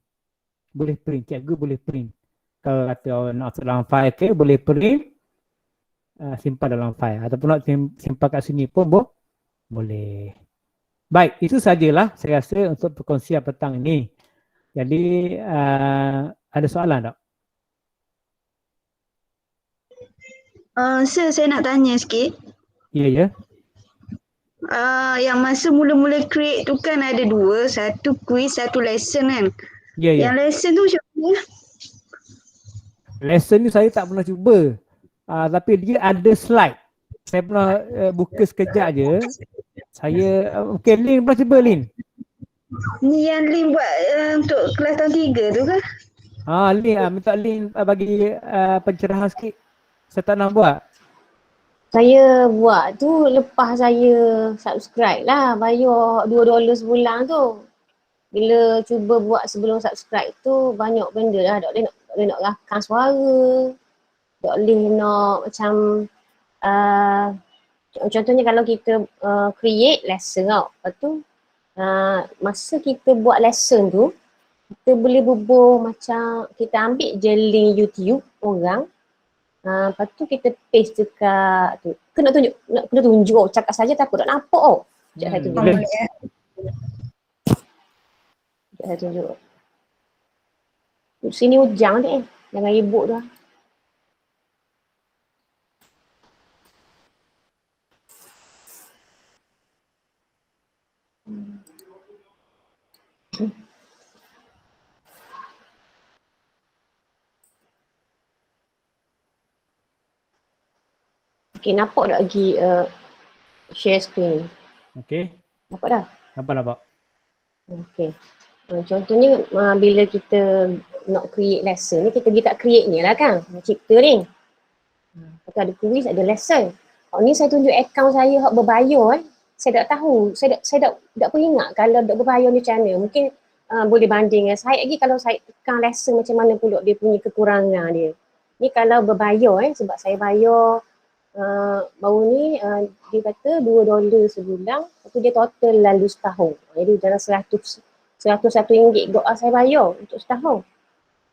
Boleh print, cikgu boleh print. Kalau kata orang nak dalam file ke, boleh print, simpan dalam file. Ataupun nak simpan kat sini pun boleh. Baik, itu sajalah saya rasa untuk perkongsian petang ini. Jadi ada soalan tak? Sir, saya nak tanya sikit. Ya. Yang masa mula-mula create tu kan ada 2, satu quiz, satu lesson kan. Ya. Yang lesson tu macam mana? Lesson ni saya tak pernah cuba. Tapi dia ada slide. Saya pernah buka sekejap je. Saya, okay, Lin pernah cuba Lin? Ni yang Lin buat untuk kelas tahun 3 tu kan? Lin, minta Lin bagi pencerahan sikit. Saya tak nak buat. Saya buat tu lepas saya subscribe lah, bayar $2 sebulan tu. Bila cuba buat sebelum subscribe tu banyak benda lah. Tak boleh nak rakam suara. Tak boleh nak macam contohnya kalau kita create lesson tau. Lepas tu masa kita buat lesson tu kita boleh bubuh macam kita ambil je link YouTube orang. Lepas tu kita paste dekat tu. Kena tunjuk cakap saja takut tak nampak Sekejap saya tunjuk. Sekejap saya tunjuk. Sini hujang ni jangan ribut tu. Okay, nampak tak lagi share screen? Okay. Nampak dah? Nampak. Okay. Contohnya bila kita nak create lesson ni, kita pergi kat create ni lah kan, cipta ni. Lepas tu ada quiz, ada lesson. Ni saya tunjuk akaun saya hak berbayar saya tak tahu, saya tak peringat kalau dok berbayar ni macam mana. Mungkin boleh banding dengan Syed lagi kalau Syed tekan lesson macam mana pula dia punya kekurangan dia. Ni kalau berbayar sebab saya bayar baru ni dia kata $2 sebulan, lepas tu dia total lalu setahun. Jadi dalam RM101 saya bayar untuk setahun.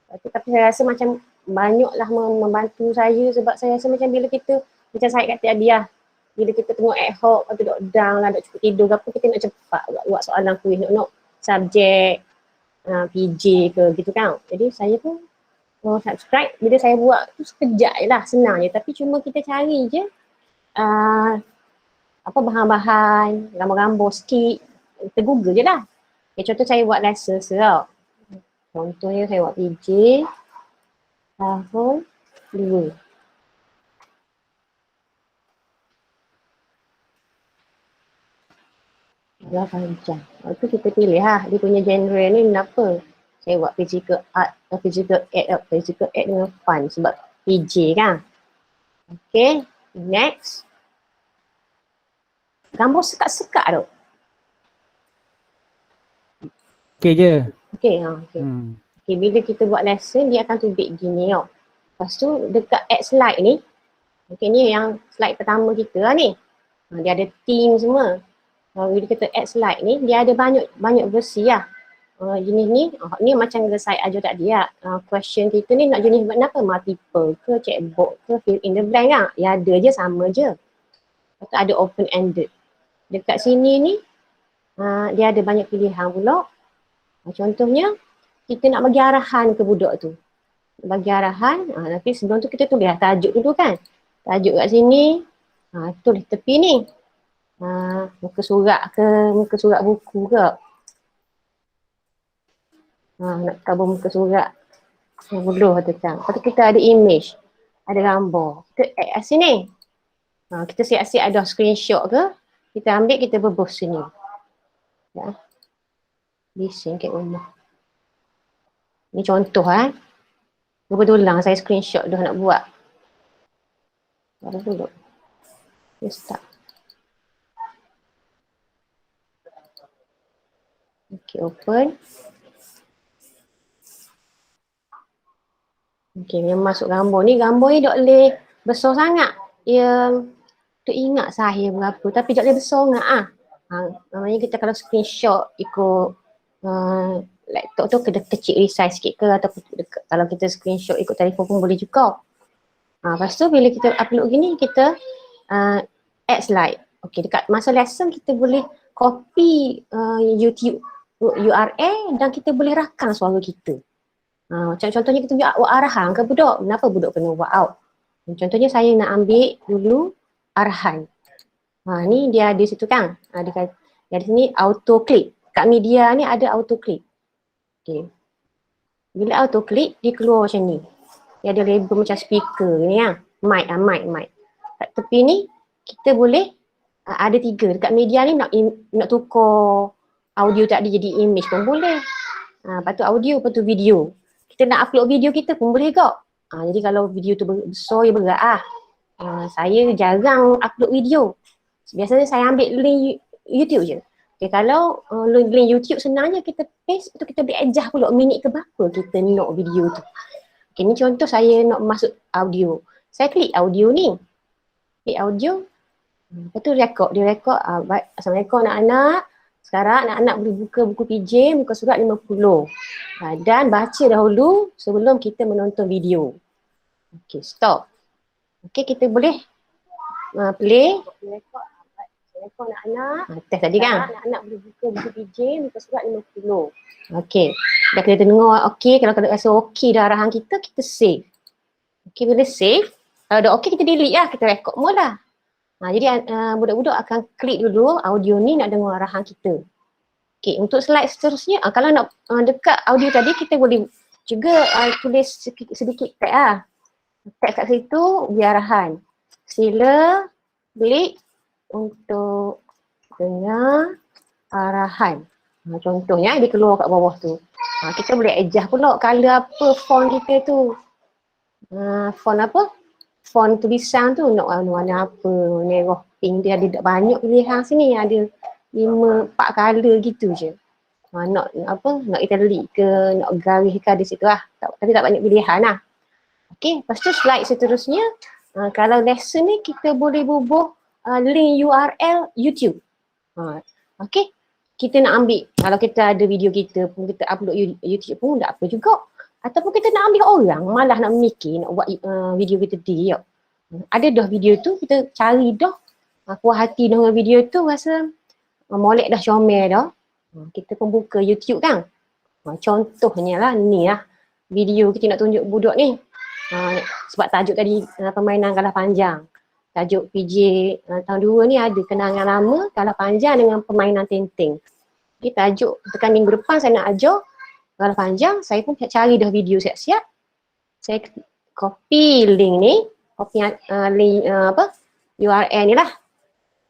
Tapi saya rasa macam banyaklah membantu saya sebab saya rasa macam bila kita, macam saya kata Abiah, bila kita tengok ad hoc, lepas tu duduk down lah, duduk cukup tidur ke apa, kita nak cepat buat soalan kuis, nak subjek PJ ke gitu kan. Jadi saya pun subscribe, bila saya buat tu sekejap je lah, senang je. Tapi cuma kita cari je apa bahan-bahan, gambar-gambar sikit, kita google je lah. Contoh saya buat lesson tau. Contohnya saya buat PJ tahun 2. Dah panjang. Lepas tu kita pilih dia punya genre ni kenapa. Saya buat physical art, physical art dengan fun sebab PJ kan. Okay, next. Gambar sekat-sekat tu. Okay je. Okay, okay. Okay, bila kita buat lesson, dia akan tubik gini tau. Lepas tu dekat add slide ni, okay ni yang slide pertama kita lah ni. Dia ada theme semua. Bila kita add slide ni, dia ada banyak versi lah. Jenis ni macam saya ajar tadi lah. Question kita ni nak jenis apa? Multiple ke, checkbox ke, fill in the blank lah. Ya ada je, sama je. Lepas tu ada open ended. Dekat sini ni, dia ada banyak pilihan pula. Contohnya, kita nak bagi arahan ke budak tu. Bagi arahan, tapi sebelum tu kita tulis tajuk dulu kan. Tajuk kat sini, tulis tepi ni. Muka surat ke, muka surat buku ke. Nak tabur muka surat. Buluh tekan. Lepas tu kita ada image, ada gambar. Kita add kat sini. Kita siap-siap ada screenshot ke, kita ambil, kita berbuh sini. Ya. Bising kat rumah. Ni contoh Kebetulan saya screenshot dah nak buat. Baru dulu. Dia start. Okay, open. Okay, yang masuk gambar ni tak boleh besar sangat. Tu ingat saya berapa, tapi tak boleh besar sangat namanya kita kalau screenshot ikut laptop tu kena kecil resize sikit ke, atau kalau kita screenshot ikut telefon pun boleh juga. Lepas tu bila kita upload gini, kita add slide. Okay, dekat masa lesson kita boleh copy YouTube URL dan kita boleh rakam suara kita. Contohnya kita buat arahan ke budak, kenapa budak kena buat out. Contohnya saya nak ambil dulu arahan. Ni dia ada situ kan. Dia ada sini auto click. Kat media ni ada auto click. Okay. Bila auto click, dia keluar macam ni. Dia ada label macam speaker ni mic. Kat tepi ni kita boleh ada 3. Dekat media ni nak tukar audio tadi jadi image pun boleh. Lepas tu audio, lepas tu video. Kita nak upload video kita pun boleh kok. Jadi kalau video tu besar, berat saya jarang upload video. Biasanya saya ambil link YouTube je. Okay, kalau link YouTube senangnya kita paste, lepas tu kita boleh adjust pula minit ke berapa kita nak video tu. Okay, ni contoh saya nak masuk audio. Saya klik audio ni. Klik audio. Lepas tu record. Dia record. Assalamualaikum anak-anak. Sekarang anak-anak boleh buka buku PJ, muka surat 50. Dan baca dahulu sebelum kita menonton video. Okay, stop. Okay, kita boleh play. Assalamualaikum anak-anak. Test tadi kan? Anak-anak boleh buka buku PJ, muka surat 50. Okay. Dah kita dengar okay. Kalau rasa okay dah arahan kita, kita save. Okay, bila save, kalau dah okay kita delete lah. Kita record mula. Jadi budak-budak akan klik dulu audio ni nak dengar arahan kita. Okay, untuk slide seterusnya, kalau nak dekat audio tadi kita boleh juga tulis sedikit tag tag kat situ biar arahan. Sila klik untuk dengar arahan. Contohnya dia keluar kat bawah tu. Kita boleh adjust pula color apa font kita tu. Font apa? Font tulisan tu nak warna apa, merah, pink, dia ada banyak pilihan sini, ada 4 color gitu je. Nak italic ke, nak garis ke di situ lah. Tapi tak banyak pilihan lah. Okay, lepas tu slide seterusnya. Kalau lesson ni kita boleh bubuh link URL YouTube. Okay, kita nak ambil, kalau kita ada video kita pun, kita upload YouTube pun tak apa juga. Ataupun kita nak ambil orang, malah nak mikir nak buat video kita sendiri. Ada dah video tu, kita cari dah. Puas hati dengan video tu, rasa molek dah, comel dah. Kita pun buka YouTube kan. Contohnya lah, ni lah video kita nak tunjuk budak ni. Sebab tajuk tadi permainan kalah panjang. Tajuk PJ tahun 2 ni ada kenangan lama kalah panjang dengan permainan tenteng. Okay, tajuk tekan minggu depan saya nak ajar kalah panjang. Saya pun cari dah video siap-siap. Saya copy link ni. Copy link URL ni lah.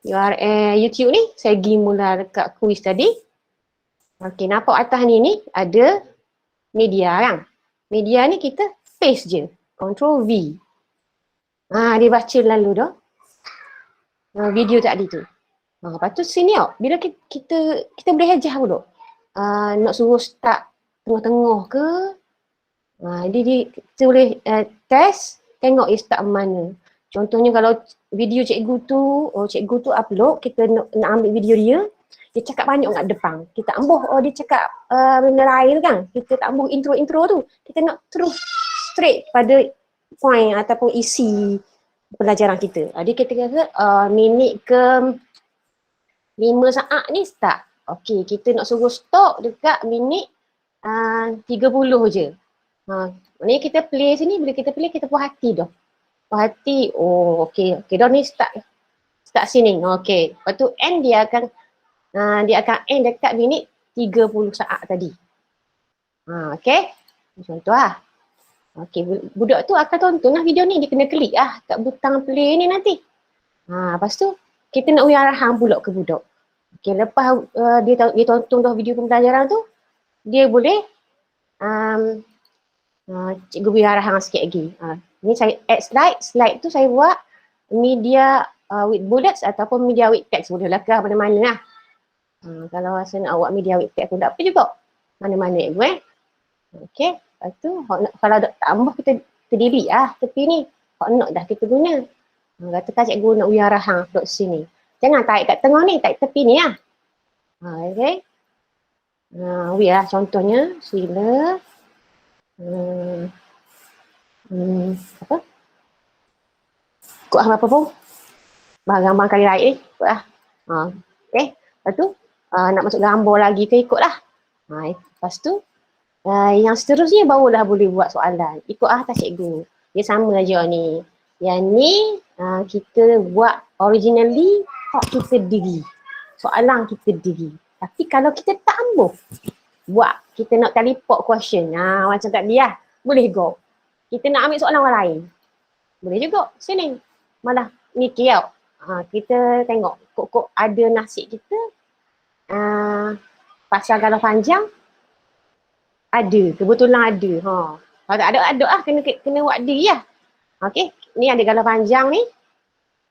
URL YouTube ni. Saya pergi mula dekat kuis tadi. Okay, nampak atas ni ada media kan. Media ni kita paste je. Ctrl V. Dia baca lalu dah. Video tadi tu. Lepas tu sini tau. Bila kita boleh hajah dulu. Nak suruh start tengah-tengah ke. Kita boleh test. Tengok dia start mana. Contohnya kalau video cikgu tu upload. Kita nak ambil video dia. Dia cakap banyak kat depan. Kita ambuh, dia cakap benda lain kan. Kita tak ambuh intro-intro tu. Kita nak terus straight pada point ataupun isi pelajaran kita. Jadi kita kata minit ke 5 saat ni start. Okey, kita nak suruh stop dekat minit 30 je. Ni kita play sini, bila kita play kita puas hati dah. Puas hati, okey dah ni start sini. Okey, lepas tu end dia akan end dekat minit 30 saat tadi. Okey. Contoh lah. Okey, budak tu akan tonton lah video ni. Dia kena klik lah kat butang play ni nanti. Lepas tu, kita nak beri arahan pula ke budak. Okey, lepas dia tonton dah video pembelajaran tu, dia boleh cikgu beri arahan sikit lagi. Ni saya add slide. Slide tu saya buat media with bullets ataupun media with text. Boleh lah ke mana-mana lah. Kalau rasa nak buat media with text pun tak apa juga. Mana-mana cikgu Okey. Lepas tu, kalau tak tambah kita delete lah tepi ni. Hak nak dah kita guna. Katakan cikgu nak beri arahan kat sini. Jangan tarik kat tengah ni, tarik tepi ni lah. Okey. Beri lah contohnya. Sila. Apa? Ikut lah apa pun. Gambar kali raya ni. Ikut lah. Okey. Lepas tu, nak masuk gambar lagi ke ikut lah. Lepas tu, yang seterusnya barulah boleh buat soalan. Ikut atas cikgu. Dia sama aja ni. Yang ni kita buat originally hak kita diri. Soalan kita diri. Tapi kalau kita tak ambuh buat, kita nak teleport question. Macam tadi lah. Boleh go. Kita nak ambil soalan orang lain. Boleh juga. Sini. Malah mikir tau. Kita tengok kok ada nasib kita pasal kalau panjang ada, kebetulan ada. Kalau tak ada lah, kena buat diri lah. Okey, ni ada galah panjang ni.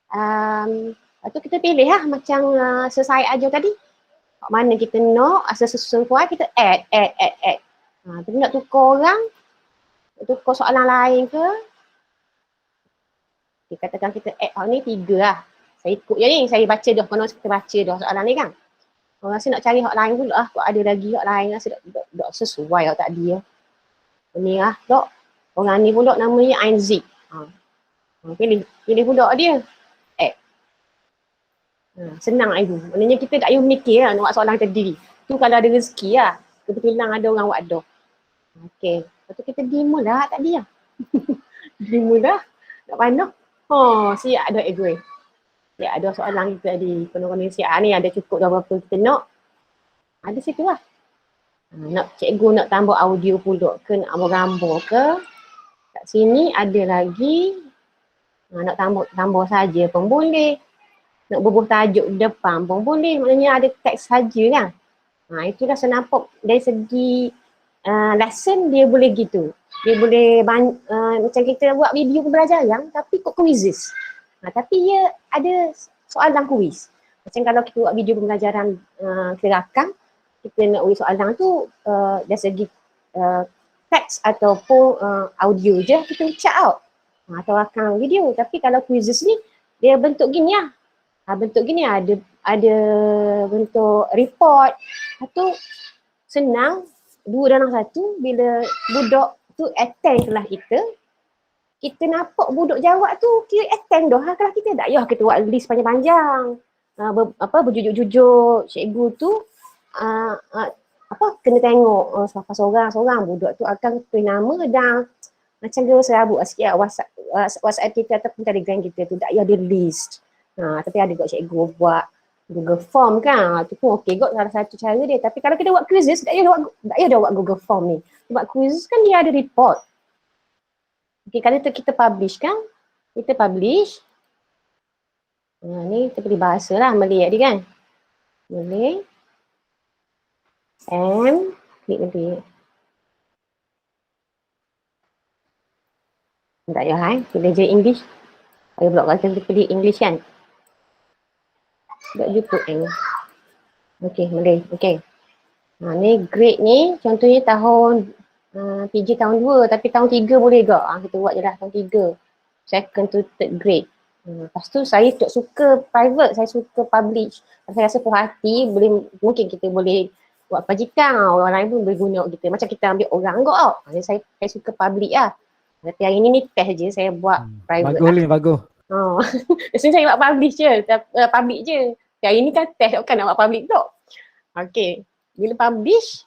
Lepas tu kita pilih lah macam selesai aja tadi. Mana kita nak, sesuai kita add. Tapi nak tukar orang, tukar soalan lain ke. Okay, katakan kita add ni 3 lah. Saya ikut je ni, saya baca dah, kalau kita baca dah soalan ni kan. Orang rasa nak cari hak lain pula lah, kok ada lagi hak lain rasa tak sesuai hak tadi lah. Ni lah, dok. Orang ni pula namanya Einzig. Pilih pula dia. Senang lah ibu. Maknanya kita tak payah mikir lah nak buat soalan tadi. Tu kalau ada rezeki lah. Kebetulan ada orang buat dah. Okey. Lepas tu kita demo lah tadi lah. Demo lah. Tak pandang. Siap ada ego. Ya, ada soalan kita tadi. Penuh-penuh siap ni ada cukup dah berapa kita nak. Ada situ lah. Nak cikgu nak tambah audio pula ke, nak tambah gambar ke. Kat sini ada lagi. Nak tambah saja pun boleh. Nak bubuh tajuk depan pun boleh. Maknanya ada teks saja kan. Itulah senampak dari segi lesson dia boleh gitu. Dia boleh macam kita buat video pembelajaran tapi kok quizzes. Tapi dia ada soalan kuis. Macam kalau kita buat video pembelajaran gerakan, kita nak uji soalan tu dari segi teks ataupun audio je kita check out. Atau rakam video. Tapi kalau quizzes ni dia bentuk gini lah. Bentuk gini ada bentuk report. Lepas tu senang, 2 dalam 1 bila budak tu attend kelas kita nampak budak jawab tu kira attend dah kelas kita. Tak payah kita buat list panjang-panjang. Berjujuk-jujuk cikgu tu kena tengok seorang-seorang budak tu akan tulis nama dan macam dia serabut sikit WhatsApp kita ataupun Telegram kita tu. Tak payah dia list. Tapi ada kot cikgu buat Google Form kan. Tu pun okey kot salah satu cara dia. Tapi kalau kita buat quizzes, tak payah dah buat Google Form ni. Buat quizzes kan dia ada report. Okey, kalau kita publish kan, kita publish. Ni kita pilih bahasa lah, Malay tadi kan. Malay. Klik nanti. Tak payah pilih je English. Saya pula kalau kita pilih English kan. Tak jumpa Okey, Malay. Okey. Ni grade ni contohnya tahun PG tahun 2 tapi tahun 3 boleh ke? Kita buat je lah tahun 3. Second to third grade. Lepas tu saya tak suka private, saya suka publish. Saya rasa puas hati, mungkin kita boleh buat kebajikan, orang lain pun boleh guna kita. Macam kita ambil orang kot tau. Saya suka public lah. Tapi hari ni test je, saya buat private bagus lah. Lin, bagus. Biasanya saya buat publish je, public je. Tapi hari ni kan test, bukan nak buat public tu. Okay, bila publish,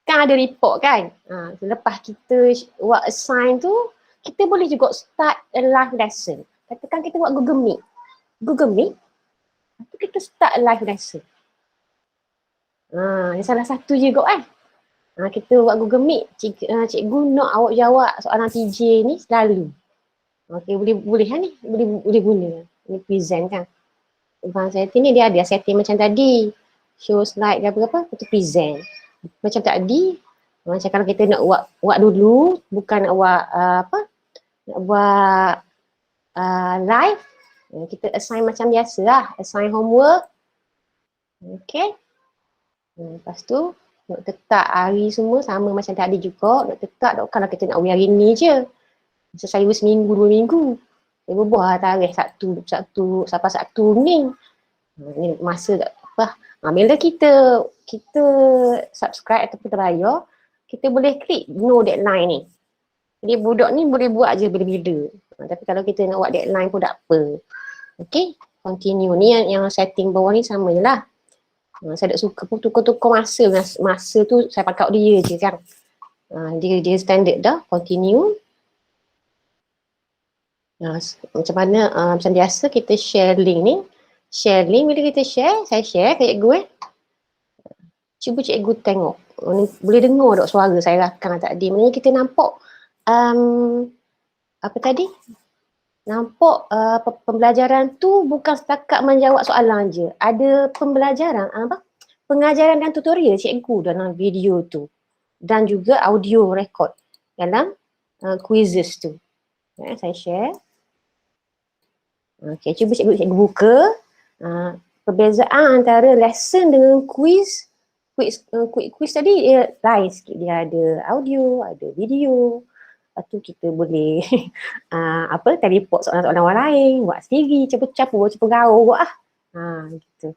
kan ada report kan. Selepas kita buat assign tu, kita boleh juga start a live lesson. Katakan kita buat Google Meet. Lepas tu kita start a live lesson. Yang salah satu je kot kan. Kita buat Google Meet. Cikgu nak awak jawab soalan TJ ni selalu. Okay, boleh kan ni? Boleh guna. Ni present kan. Advanced setting ni dia ada setting macam tadi. Show slide ke apa-apa, lepas tu present. Macam tadi, macam kalau kita nak buat dulu, bukan nak buat nak buat live, kita assign macam biasa lah, assign homework. Okay. Lepas tu, nak tetap hari semua sama macam tadi juga, nak tetap, kalau kita nak hari ni je. Macam saya seminggu, 2 minggu. Saya berbuah tarikh Sabtu sampai Sabtu ni. Ni masa bila kita subscribe ataupun terbayar, kita boleh klik no deadline ni. Jadi budak ni boleh buat je bila-bila. Tapi kalau kita nak buat deadline pun tak apa. Okay, continue. Ni yang setting bawah ni sama je lah. Saya tak suka pun tukar-tukar masa. Masa tu saya pakai dia je kan. Dia standard dah, continue. Macam mana, macam biasa kita share link ni. Share link, bila kita share, saya share ke cikgu Cuba cikgu tengok. Boleh dengar tak suara saya rakam tadi. Maksudnya kita nampak apa tadi? Nampak pembelajaran tu bukan setakat menjawab soalan je. Ada pembelajaran, pengajaran dan tutorial cikgu dalam video tu. Dan juga audio record dalam quizzes tu. Saya share. Okay, cuba cikgu buka. Perbezaan antara lesson dengan quiz tadi dia lain sikit. Dia ada audio, ada video. Lepas tu kita boleh teleport soalan-soalan orang lain, buat sendiri, campur gaul buat gitu.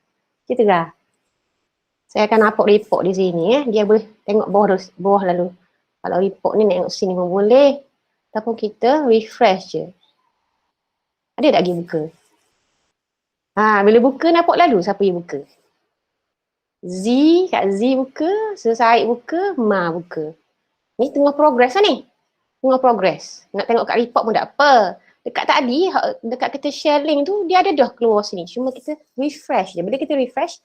Gitu lah. Saya akan upload report di sini Dia boleh tengok bawah lalu. Kalau report ni tengok sini pun boleh. Ataupun kita refresh je. Ada tak lagi buka? Bila buka nampak lalu siapa yang buka. Kak Z buka, Said buka, Ma buka. Ni tengah progress lah ni. Tengah progress. Nak tengok kat report pun tak apa. Dekat tadi, dekat kita share link tu, dia ada dah keluar sini. Cuma kita refresh je. Bila kita refresh,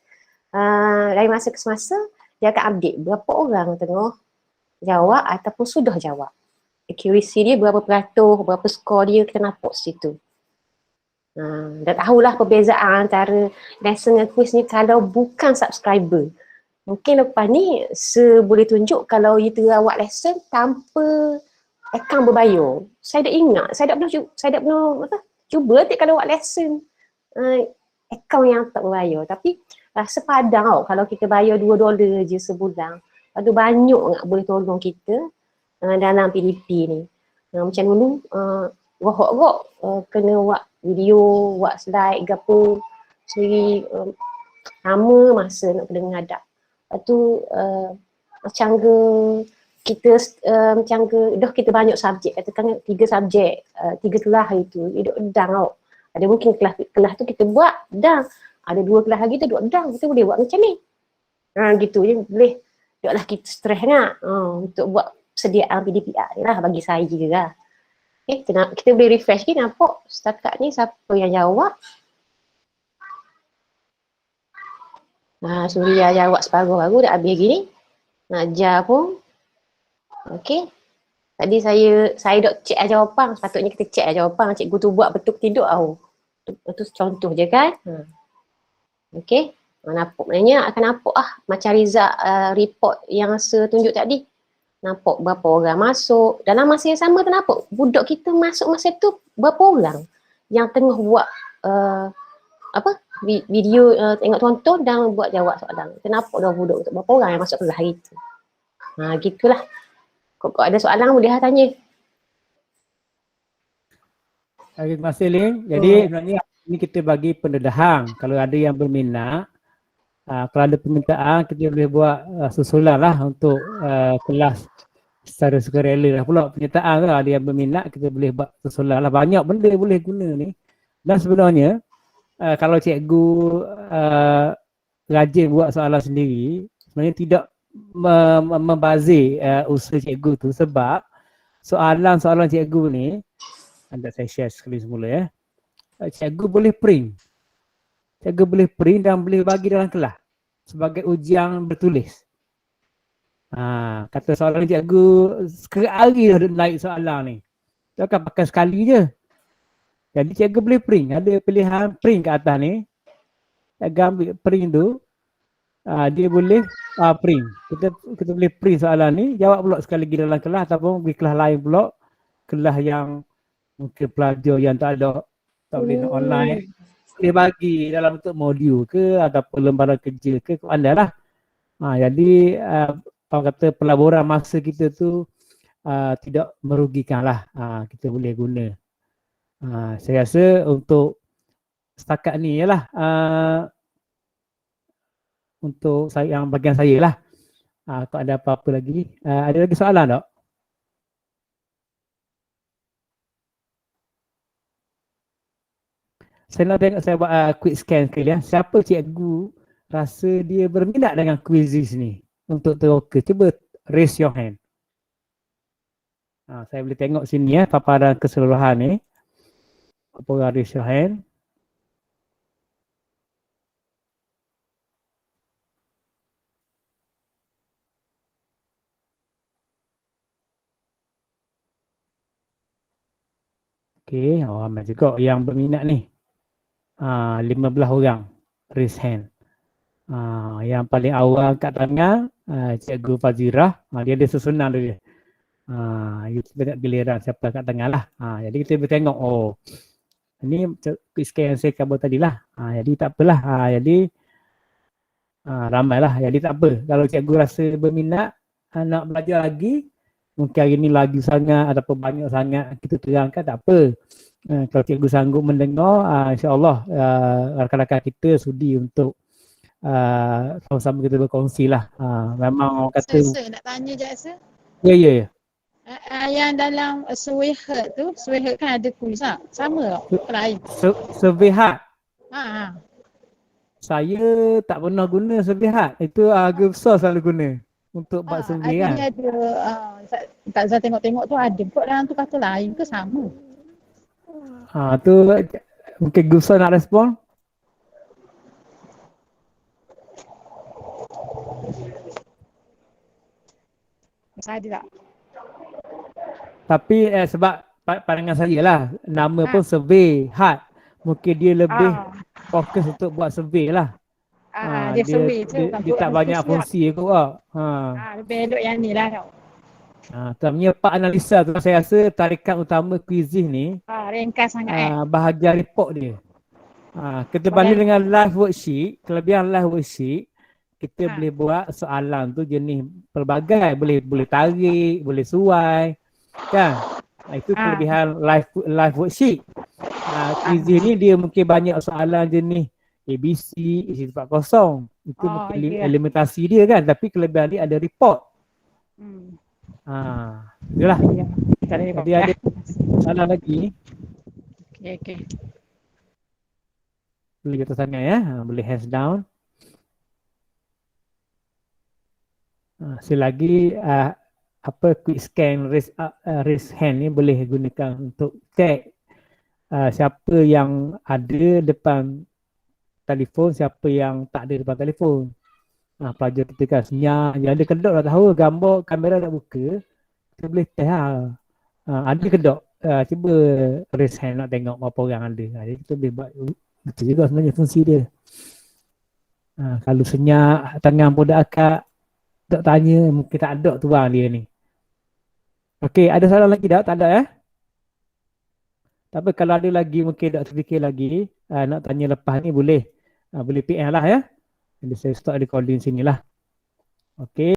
dari masa ke semasa, dia akan update berapa orang tengah jawab ataupun sudah jawab. Accuracy dia berapa peratus, berapa skor dia, kita nampak situ. Dah tahulah perbezaan antara lesson dan quiz ni kalau bukan subscriber. Mungkin lepas ni boleh tunjuk kalau you buat lesson tanpa akaun berbayar. Saya dah ingat, saya dah pernah cuba kalau buat lesson akaun yang tak berbayar. Tapi rasa padang tau kalau kita bayar $2 je sebulan. Lepas tu banyak nak boleh tolong kita dalam PDP ni. Macam dulu rohok-rohok kena buat video, buat slide ke apa sendiri, lama masa nak kena ngadap. Lepas tu macam ke kita macam ke dah kita banyak subjek, katakan 3 subjek, 3 kelas itu dia duk edang tau. Ada mungkin kelas tu kita buat edang, ada 2 kelas lagi tu duk edang, kita boleh buat macam ni. Gitu je boleh. Duklah kita stres nak untuk buat persediaan PDPR ni lah bagi saya lah. Kita boleh refresh ke nampak setakat ni siapa yang jawab. Suria jawab separuh baru dah habis gini. Najar pun. Okey. Tadi saya dok check jawapan. Sepatutnya kita check jawapan. Cikgu tu buat betul ke tidak tahu. Itu contoh je kan. Okey. Nampak maknanya akan nampak macam result report yang saya tunjuk tadi. Nampak berapa orang masuk. Dalam masa yang sama tu nampak budak kita masuk masa tu berapa orang yang tengah buat video tengok tonton dan buat jawab soalan. Kenapa dah budak untuk berapa orang yang masuk kelas hari tu. Gitulah. Kok ada soalan boleh tanya. Terima kasih Lin. Jadi sebenarnya ini kita bagi pendedahan. Kalau ada yang berminat, kalau ada permintaan kita boleh buat susulan lah untuk kelas secara sukarela lah pula penyertaan lah. Ada yang berminat kita boleh buat susulan lah. Banyak benda boleh guna ni. Dan sebenarnya kalau cikgu rajin buat soalan sendiri, sebenarnya tidak membazir usaha cikgu tu sebab soalan-soalan cikgu ni, anda saya share sekali semula cikgu boleh print. Cikgu boleh print dan boleh bagi dalam kelas sebagai ujian bertulis. Kata soalan ni cikgu sekali dah naik soalan ni. Dia akan pakai sekali je. Jadi cikgu boleh print. Ada pilihan print kat atas ni. Cikgu ambil print tu. Dia boleh print. Kita boleh print soalan ni. Jawab pula sekali lagi dalam kelas ataupun pergi kelas lain pula. Kelas yang mungkin pelajar yang tak boleh online. Boleh bagi dalam bentuk modul ke ataupun lembaran kerja ke anda lah. Jadi orang kata pelaburan masa kita tu tidak merugikan lah. Kita boleh guna. Saya rasa untuk setakat ni lah untuk saya, yang bagian saya lah. Kalau ada apa-apa lagi, ada lagi soalan tak? Saya nak tengok, saya buat quick scan sekali ya. Siapa cikgu rasa dia berminat dengan quizzes ni untuk teroka? Cuba raise your hand. Saya boleh tengok sini ya, paparan keseluruhan ni. Apa orang raise your hand? Okey, ramai juga yang berminat ni. 15 orang raise hand. Yang paling awal kat tangan Cikgu Fazirah. Dia ada susunan dia. Kita nak giliran siapa kat tangan lah. Jadi kita boleh tengok, ini quick scan yang saya cover tadi lah. Jadi tak apalah. Jadi ramai lah. Jadi tak apa. Kalau cikgu rasa berminat nak belajar lagi, mungkin hari ni lagi sangat ataupun banyak sangat kita terangkan, tak apa. Kalau cikgu sanggup mendengar, insyaAllah rakan-rakan kita sudi untuk sama-sama kita berkongsi lah. Memang orang kata... Saya nak tanya je Sir. Ya. Yang dalam survey herd tu, survey herd kan ada kuis tak? Sama tak? Lain. Survey hard? Ha. Saya tak pernah guna survey hard. Itu harga besar selalu guna untuk buat survey kan. Ada, tak saya tengok-tengok tu ada kot dalam tu kata lain ke sama? Tu mungkin Gusa nak respon. Saya tak. Tapi sebab pandangan saya lah, nama pun survey hard. Mungkin dia lebih fokus untuk buat survey lah. Dia survey tu. Dia tak banyak fungsi kot lah. Lebih elok yang ni lah tau. Termnya part analisa tu saya rasa tarikan utama quizzes ni ringkas sangat bahagian report dia. Kita banding dengan live worksheet, kelebihan live worksheet, kita boleh buat soalan tu jenis pelbagai, boleh tarik, boleh suai, kan? Itu kelebihan live worksheet. Quizzes ni dia mungkin banyak soalan jenis ABC, isi tempat kosong. Itu mungkin elementasi dia kan, tapi kelebihan dia ada report. Itulah. Jadi ada soalan lagi. Okey. Boleh kita sana ya, boleh hands down. Selagi quick scan raise hand ni boleh gunakan untuk check siapa yang ada depan telefon, siapa yang tak ada depan telefon. Pelajar kita kan senyap, yang ada kedok dah tahu gambar kamera nak buka, kita boleh test ada kedok, cuba raise hand nak tengok berapa orang ada. Jadi kita boleh buat betul juga sebenarnya fungsi dia. Kalau senyap, tangan pun dah akak, tak tanya, mungkin tak ada tu bang dia ni. Okey, ada soalan lagi tak? Tak ada ya? Tak apa, kalau ada lagi mungkin tak terfikir lagi, nak tanya lepas ni boleh. Boleh PM lah ya. Jadi saya stop recording sini lah. Okey.